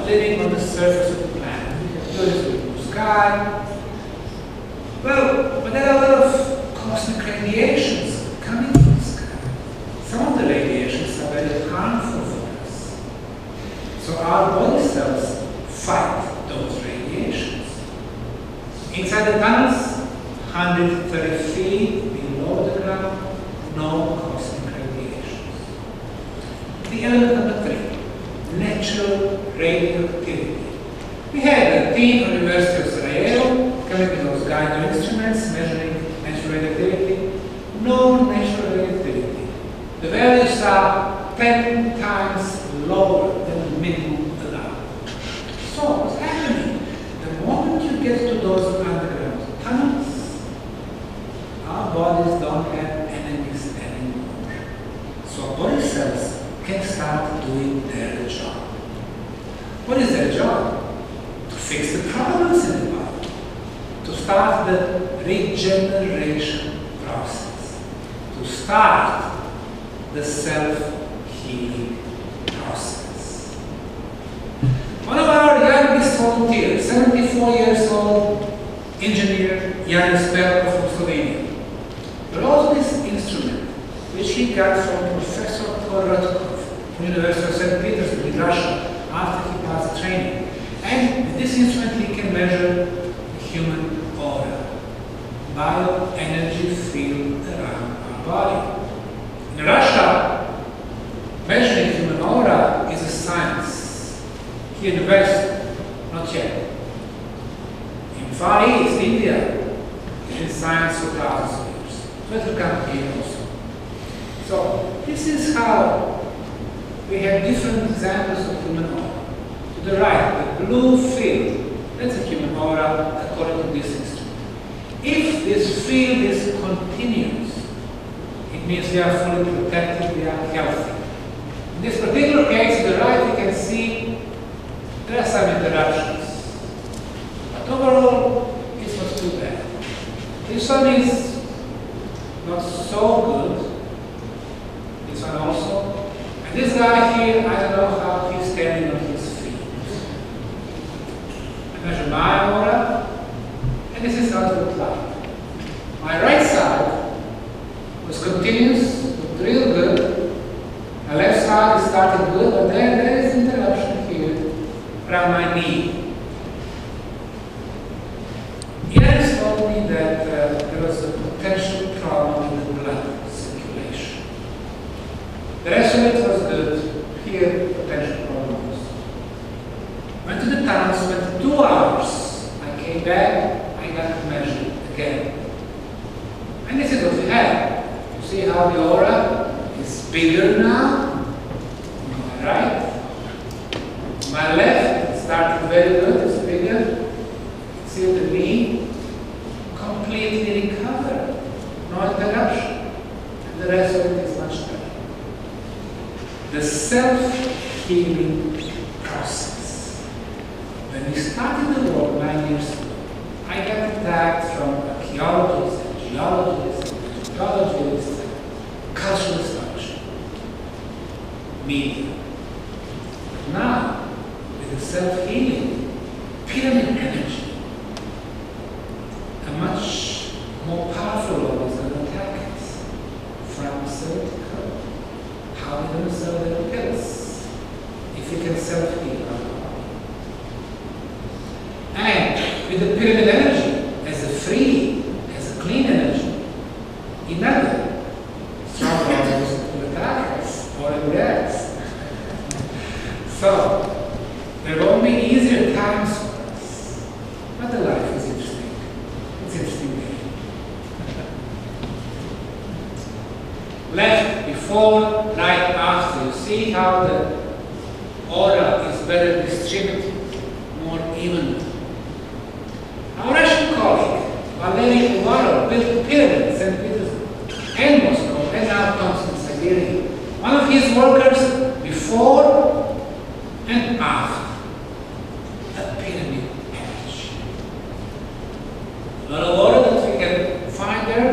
living on the surface of the planet. We get used to the sky. Well, but there are a lot of cosmic radiations coming from the sky. cells fight those radiations. Inside the tunnels, 130 feet below the ground, no cosmic radiations. The element number 3, natural radioactivity. We had a team from the University of Sarajevo coming with those gyno instruments measuring natural radioactivity. No natural radioactivity. The values are 10 times lower than the minimum allowed. So what's happening? The moment you get to those underground tunnels, our bodies don't have enemies anymore. So body cells can start doing their job. What is their job? To fix the problems in the body, to start the regeneration process, to start the self-healing process. One of our youngest volunteers, 74 years old, engineer Janis Pelko from Slovenia, wrote this instrument, which he got from Professor Korotkov from the University of St. Petersburg in Russia after he passed training. And with this instrument he can measure the human aura, bioenergy field around our body. In Russia, measuring human aura is a science. Here in the West, not yet. In Far East, India, it is science for thousands of years. So it will come here also. So this is how we have different examples of human aura. To the right, the blue field, that's a human aura according to this instrument. If this field is continuous, it means we are fully protected, we are healthy. In this particular case, to the right, you can see there are some interruptions. But overall, it's not too bad. This one is not so good. This one also. And this guy here, I don't know how he's standing on his feet. I measure my aura, and this is how it looks like. My right side was continuous, looked real good. My left side is starting good, but then there is interruption here around my knee. Yanis told me that there was a potential problem in the blood circulation. The rest of it was good. Here, potential problems. Went to the tunnel, spent 2 hours. I came back, I got measured again. And this is what we have. You see how the aura is bigger now? On my right. On my left, it started very good, it's bigger. See the knee? Completely recovered. No interruption. And the rest of it is much better. The self-healing process. When we started the work 9 years ago, I got attacked from archaeologists and geologists and Egyptologists and cultural establishment, media. But now, with the self-healing, pyramid energy, a much more powerful law is going to attack us. Pharmaceutical. How are we going to sell their pills if we can self-heal our body? And with the pyramid energy as a free, as a clean energy, another strong bodies will attack us or react. So there won't be easier times for us. But the life is interesting. It's interesting. Left before, right after. You see how the aura is better distributed, more evenly. Our Russian colleague, Valery Uvarov, built pyramids in St. Petersburg and Moscow and now comes in Siberia. One of his workers before and after a pyramid energy. A lot of water that we can find there,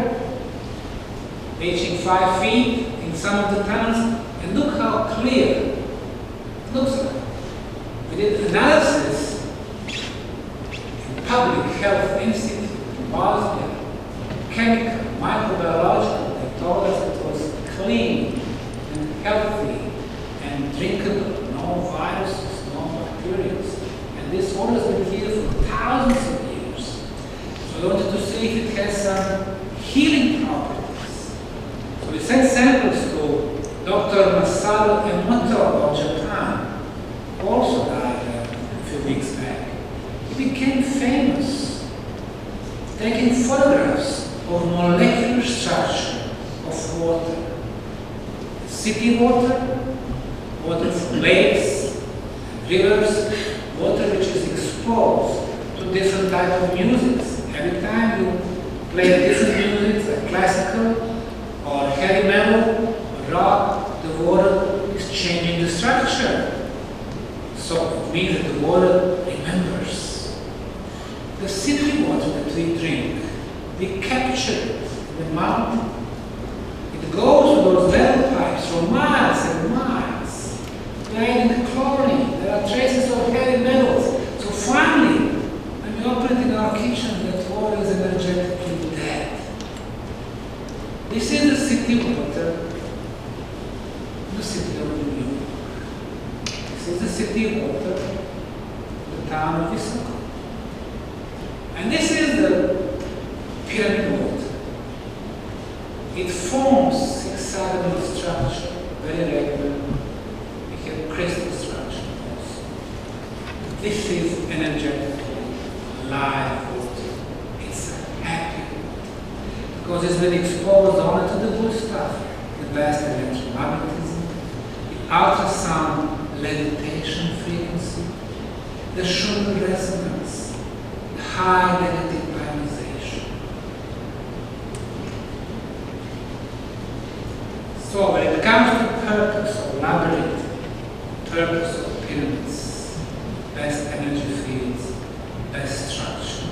reaching 5 feet in some of the tunnels, and look how clear it looks like. We did analysis in Public Health Institute in Bosnian, chemical, microbiological. They told us it was clean and healthy and drinkable, no viruses, no bacteria. we sent samples to Dr. Masaru Emoto of Japan, who also died a few weeks back. He became famous, taking photographs of molecular structure of water. City water, water from lakes, rivers, water which is exposed to different types of music. Every time you play a different music, like classical or heavy metal or rock, the water is changing the structure. So it means that the water remembers. The city water that we drink, we capture it in the mountain. It goes to those level pipes for miles and miles. We are adding chlorine, there are traces of heavy metals. So finally, when we open it in our kitchen, that water is energetically dead. This is the city water, the city of New York. This is the city water, the town of Visoko. And this is the pyramid water. It forms hexagonal structure, very regular. We have crystal structure also. This is energetically live water. It's a happy water. Because it's been exposed only to the good stuff. The best electromagnetism, the ultrasound levitation frequency, the Schumann resonance, the high negative ionization. So when it comes to purpose of labyrinth, purpose of pyramids, best energy fields, best structure,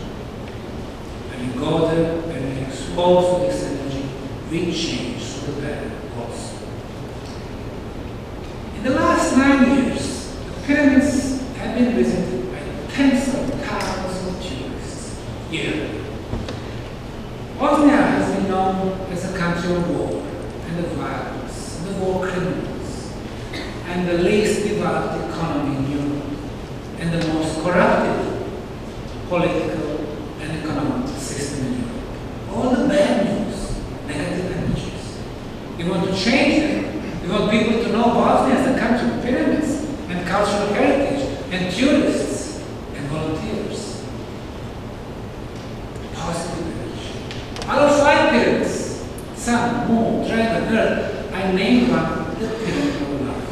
when you go there, when you expose to this energy, we change for the better also. In the last 9 years, the pyramids have been visited by tens of thousands of tourists yearly. Bosnia has been known as a country of war and of violence, and the war criminals, and the least developed economy in Europe, and the most corrupted political and economic system in Europe. All the bad news, negative energies. We want to change them. We want people to know Bosnia as a country of pyramids and cultural heritage and tourists and volunteers. Positive energy. Out of 5 pyramids, sun, moon, dragon, earth, I named one the pyramid of love.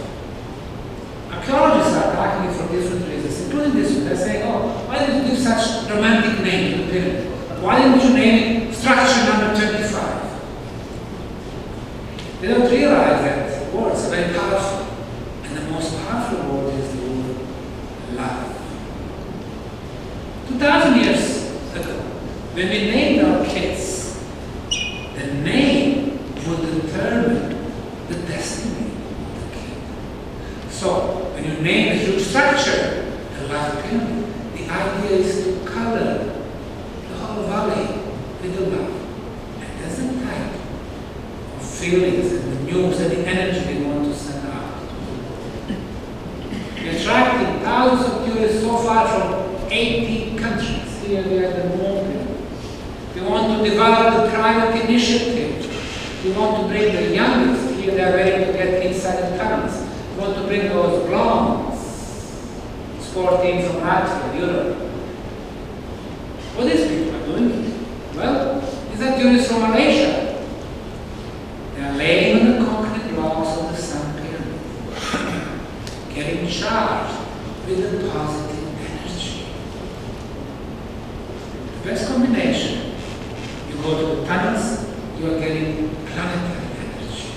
Archaeologists are attacking it for different reasons, including this one. They're saying, oh, why did you give such romantic name to the pyramid? Why didn't you name it structure number 25? They don't realize that words are very powerful. And the most powerful word is the word love. 2,000 years ago, when we named our kids, the name would determine the destiny of the kid. So, when you name a huge structure, the love pyramid, the idea is to color the whole valley with the love. And that's the type of feelings and the news and the energy we want to send out. We're attracting thousands of tourists so far from 80 countries. Here we are at the moment. We want to develop the private initiative. We want to bring the youngest. Here they are ready to get inside the tunnels. We want to bring those blondes, sport team from Latvia, Europe. What these people are doing? Well, these are tourists from Malaysia. They are laying on the concrete blocks of the Sun Pyramid, getting charged with the positive energy. The best combination. You go to the tunnels, you are getting planetary energy.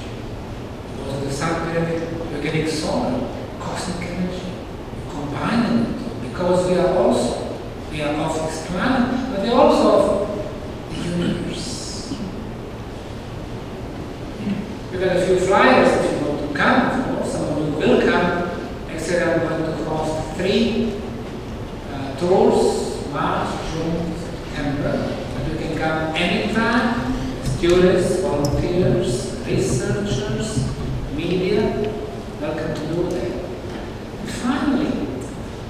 You go to the Sun Pyramid, you are getting solar, cosmic energy. You combine them because we are of this planet, but we are also of the universe. We got a few flyers if you want to come. Some of you will come. Next year I'm going to host 3 tours, March, June, September. But you can come anytime. Students, volunteers, researchers, media, welcome to do that. And finally,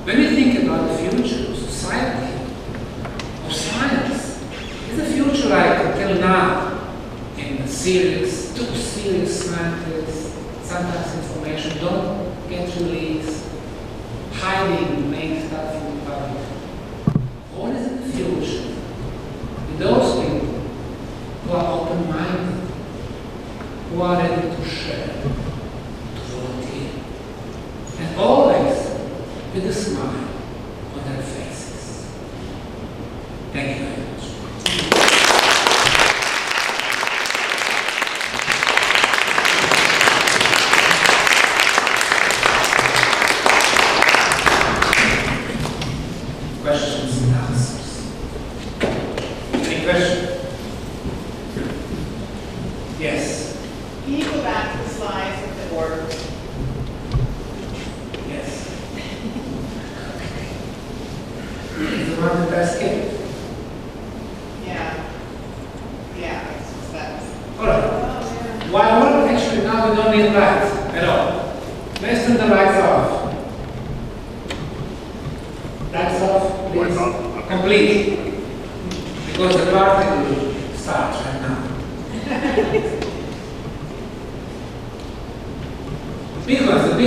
when we think about the future of society, of science, is the future like until now in Syria serious, too serious matters, sometimes information don't get released, hiding main stuff from the public. What is in the future? With those people who are open-minded, who are ready to share, to volunteer, and always with a smile on their faces. Thank you very much. Questions and answers. Any questions? Yes. Can you go back to the slides with the order? Yes. The one that I skipped. Yeah. Yeah, that's. All right. Well, actually now we don't need lights at all. Let's turn the lights off. Lights off, please. Completely. Because the party will start right now. The big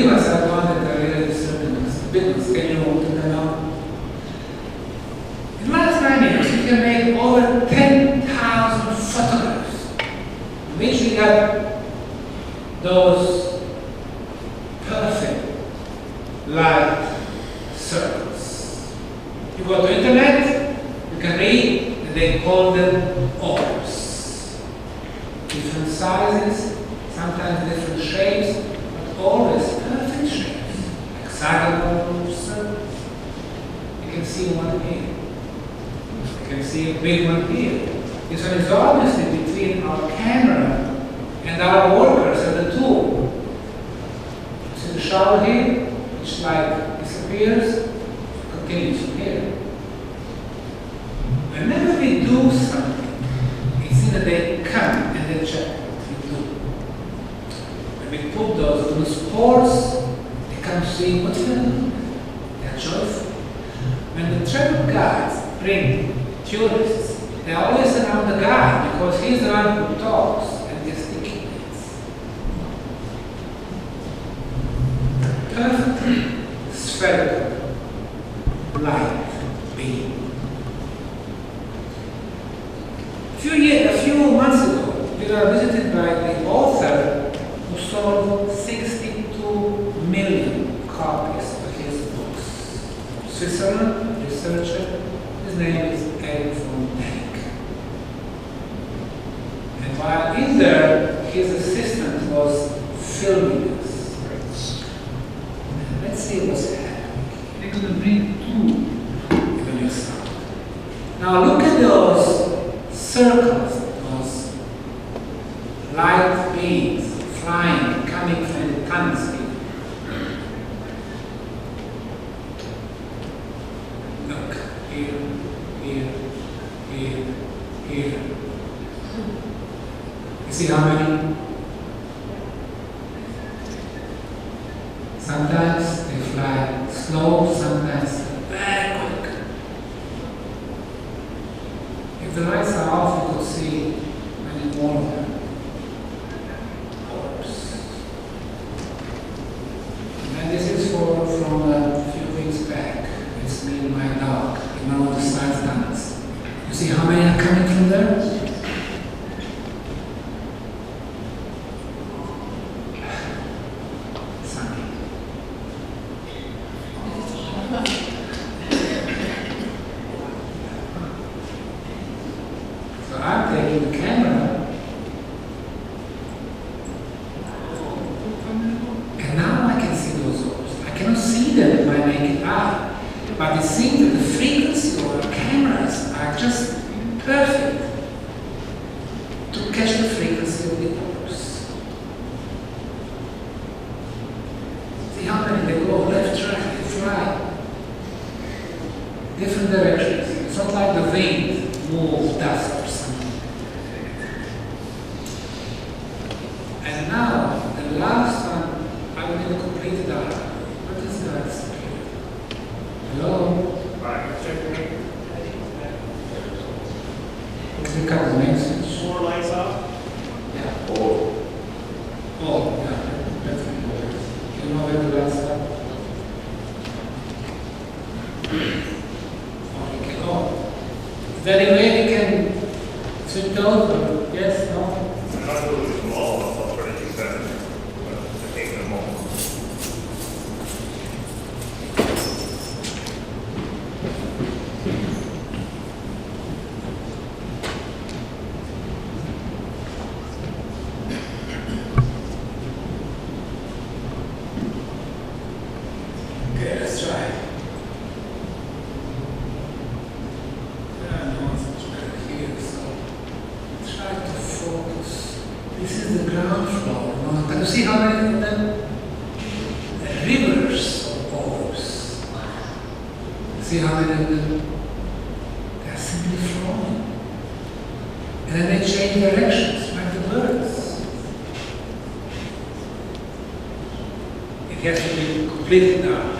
ones are the ones that are really disturbing us. The big ones, can you open them up? In the last 9 years, you can make over 10,000 photographs. Which we got those perfect light circles. You go to internet, you can read that they call them orbs. Different sizes, sometimes different shapes, but always perfect shapes. Hexagonal circles. You can see one here. You can see a big one here. This one is obviously between our camera and our workers at the tool. See the shower here, which light disappears, continues from here. Whenever we do something, it's either they come and they check what we do. When we put those little spores, they come see what we're doing. They're joyful. When the travel guides bring tourists, they're always around the guide because he's the one who talks and gesticulates. Perfect spherical light beam. A few months ago, we were visited by the author who sold 62 million copies of his books. Switzerland, researcher, his name is Eric von Däniken. And while in there, his assistant was filming us. Let's see what's happening. They're going to bring two the next time. Now look at those circles, those light beams flying, coming from the tunnels here. Look, here, here, here, here. You see how many? Sometimes they fly slow, sometimes very quick. If the lights are off, you could see many more of them. Orbs. And this is from a few weeks back. It's me and my dog in one of the side tunnels. You see how many are coming from there? More lights off? Yeah. there any way we can switch those? Or yes, no? I'm not really from all of us, I'll try to use that, I think in a moment. Okay, let's try. No, it's much better here, so try to focus. This is the ground floor. Can you see how many of them? Rivers of orbs. See how many of them? They are simply flowing. And then they change directions, like the birds. It has to be completely dark.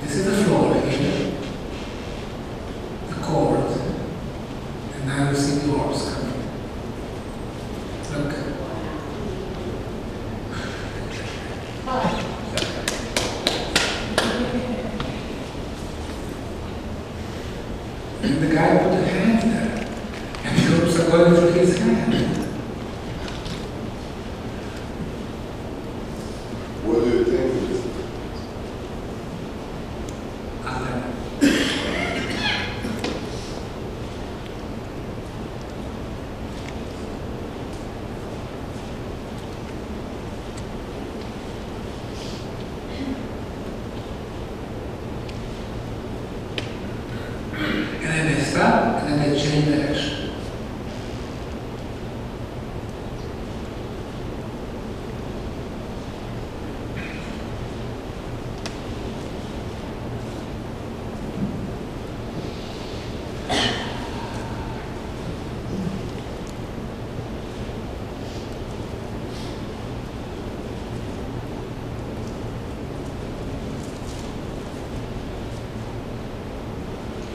This is the floor here, the chord, and now you see the orbs coming. Look. And the guy put a hand there, and the orbs are going through his hand. What do you think of this? And then they stop, and then they change direction.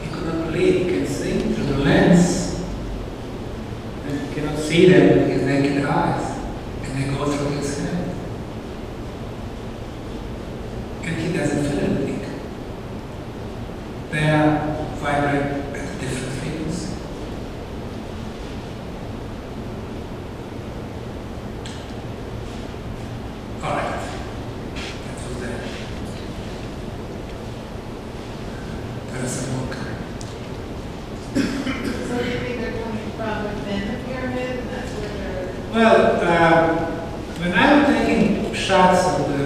You cannot believe, you can see through the lens. And you cannot see them with his naked eyes. And they go through his head. And he doesn't feel anything. They are vibrating at a different frequency. Alright. That was that. There is some more coming. So you think they're coming from within the pyramid, and that's where they're, Well, when I'm taking shots of the,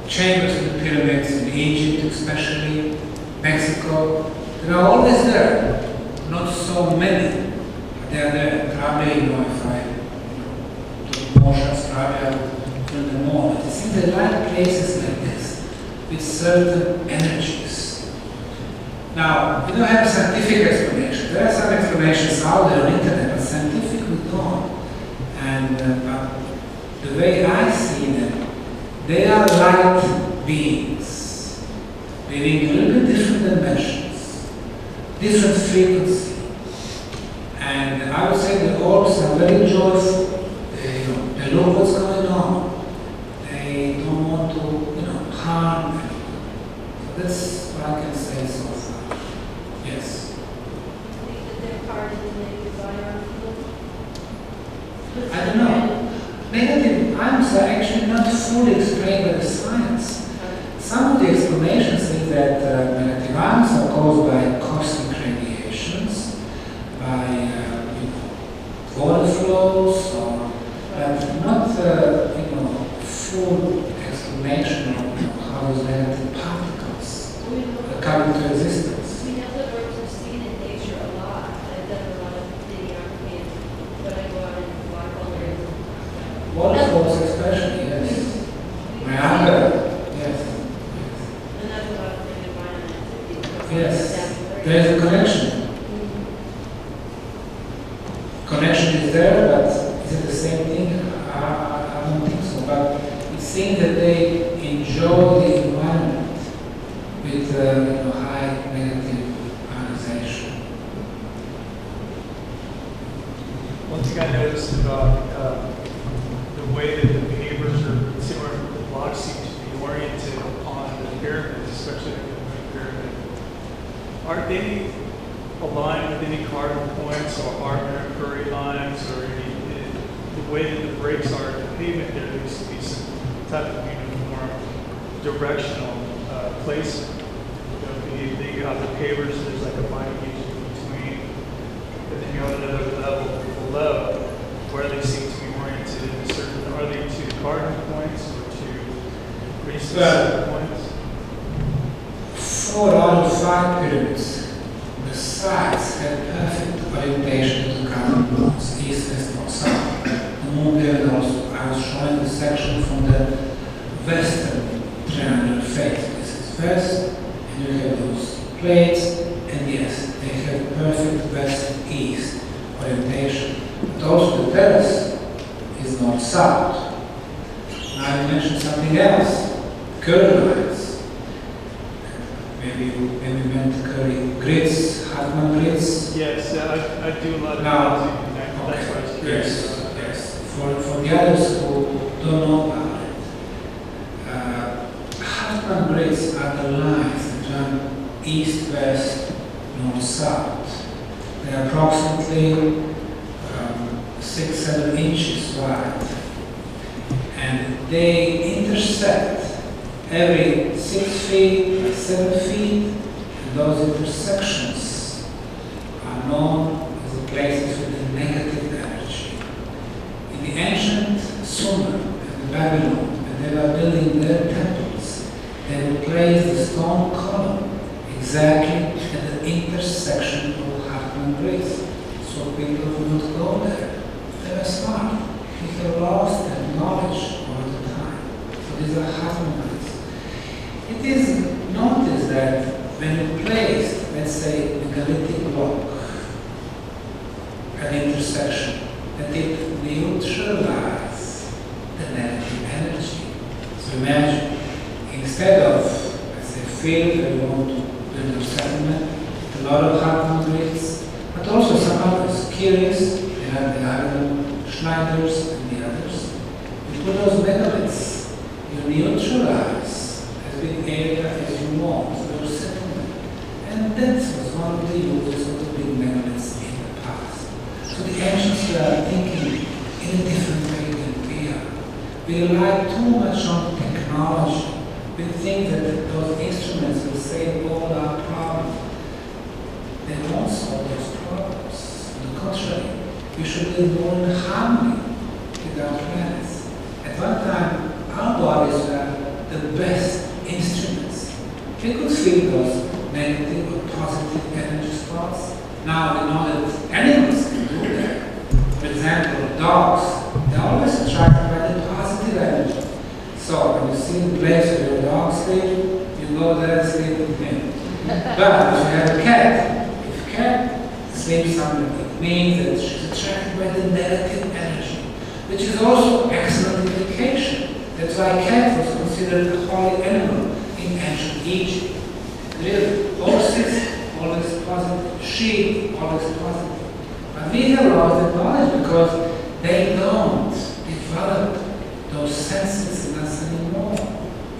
chambers in the pyramids in Egypt, especially Mexico, they are always there. Not so many, but they are there. Probably, if I do more shots, probably I would fill them more. But it's in the right places like this, with certain energies. Now, we don't have a scientific explanation. There are some explanations out there on the internet, but scientific we don't. And but the way I see them, they are light beings, living a little bit different dimensions, different frequency. And I would say the orbs are very joyful. They know what's going on. They don't want to, harm them. So that's what I can say so far. Yes. I don't know. Negative ions are actually not fully explained by the science. Some of the explanations is that negative ions are caused by cosmic radiations, by water flows, but not full explanation of how those negative particles come into existence. We know that birds are seen in nature a lot. I've done a lot of videography and when I go out and walk all areas. Waterfalls especially, yes. Niagara, yes. And that's a lot of the environment. Yes, there is a connection. Connection is there, but is it the same thing? I don't think so. But it seems that they enjoy the environment with high negative ionization. One thing I noticed about are they aligned with any cardinal points or Hartman or Curry lines or the way that the brakes are, the pavement, there needs to be some type of uniform directional placement. You have the pavers, and there's like a line usually between, and then you have another level below where they seem to be oriented in a certain, are they to cardinal points or to pretty specific points? 4 out of 5 pyramids, the sides have perfect orientation to the cardinal points, east, west, north, south. The moon pyramid also, I was showing the section from the western triangular face. This is west, and you have those plates, and yes, they have perfect west-east orientation. But also the terrace is north-south. Now you mentioned something else, curve lines. Maybe when we meant curry grids, Hartman grids. Yes, I do a lot of Now, that's why I was curious. yes. For the others who don't know about it, Hartman grids are the lines that run east, west, north, south. They are approximately 6-7 inches wide, and they intersect every 6 feet by 7 feet, and those intersections are known as the places with the negative energy. In the ancient Sumer and Babylon, when they were building their temples, they would place the stone column exactly at the intersection of Hartman grids, so people would not go there. They were smart. We have lost their knowledge over the time. So these are Hartman grids. It is noticed that when you place, let's say, a megalithic block at the intersection, that it neutralizes the negative energy. So imagine, instead of, let's say, field where you want to build a settlement, a lot of Hartman grids, but also some others. Curious, they have the iron Schneiders and the others. You put those megaliths, you neutralize as big area as you want for settlement. And that was one of the uses of the big megaliths in the past. So the ancients were thinking in a different way than we are. We rely too much on technology. We think that those instruments will save all our problems. They won't solve those problems. On the contrary, we should live more in harmony with our planets. At one time, our bodies were the best instruments. We could feel those negative or positive energy spots. Now we know that animals can do that. For example, dogs, they're always attracted by the positive energy. So when you see the place where your dog sleeps, you go there and sleep with him. But if you have a cat, if a cat sleeps somewhere, it means that she's attracted by the negative energy, which is also excellent indication. That's why cat was considered a holy animal in ancient Egypt. Really, horses, always positive, sheep, always positive. But we have lost that knowledge because they don't develop those senses in us anymore.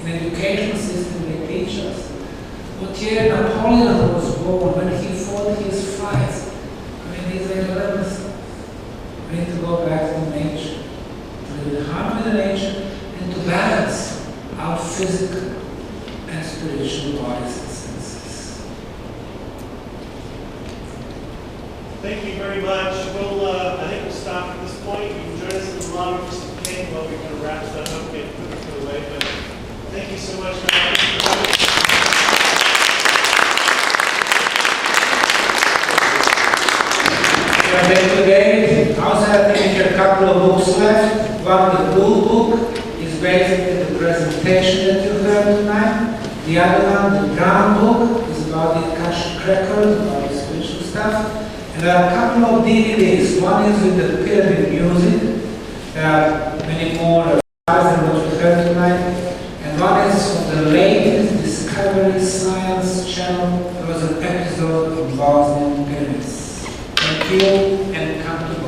In educational system, they teach us. What year Napoleon was born, when he fought his fights, these are irrelevant stuff. We need to go back to nature, to live in harmony with nature, and to balance our physical and spiritual bodies and senses. Thank you very much. I think we'll stop at this point. You can join us in the lobby for some cake while we kind of wrap stuff up, get it away. But thank you so much for coming. Today, also I think a couple of books left. One, the Bull book, is basically the presentation that you heard tonight. The other one, the Brown book, is about the Akashic records, about the spiritual stuff. And there are a couple of DVDs. One is with the pyramid music. There are many more files than what we heard tonight. And one is from the latest Discovery Science channel. There was an episode of Bosnian pyramids. Thank you, and come to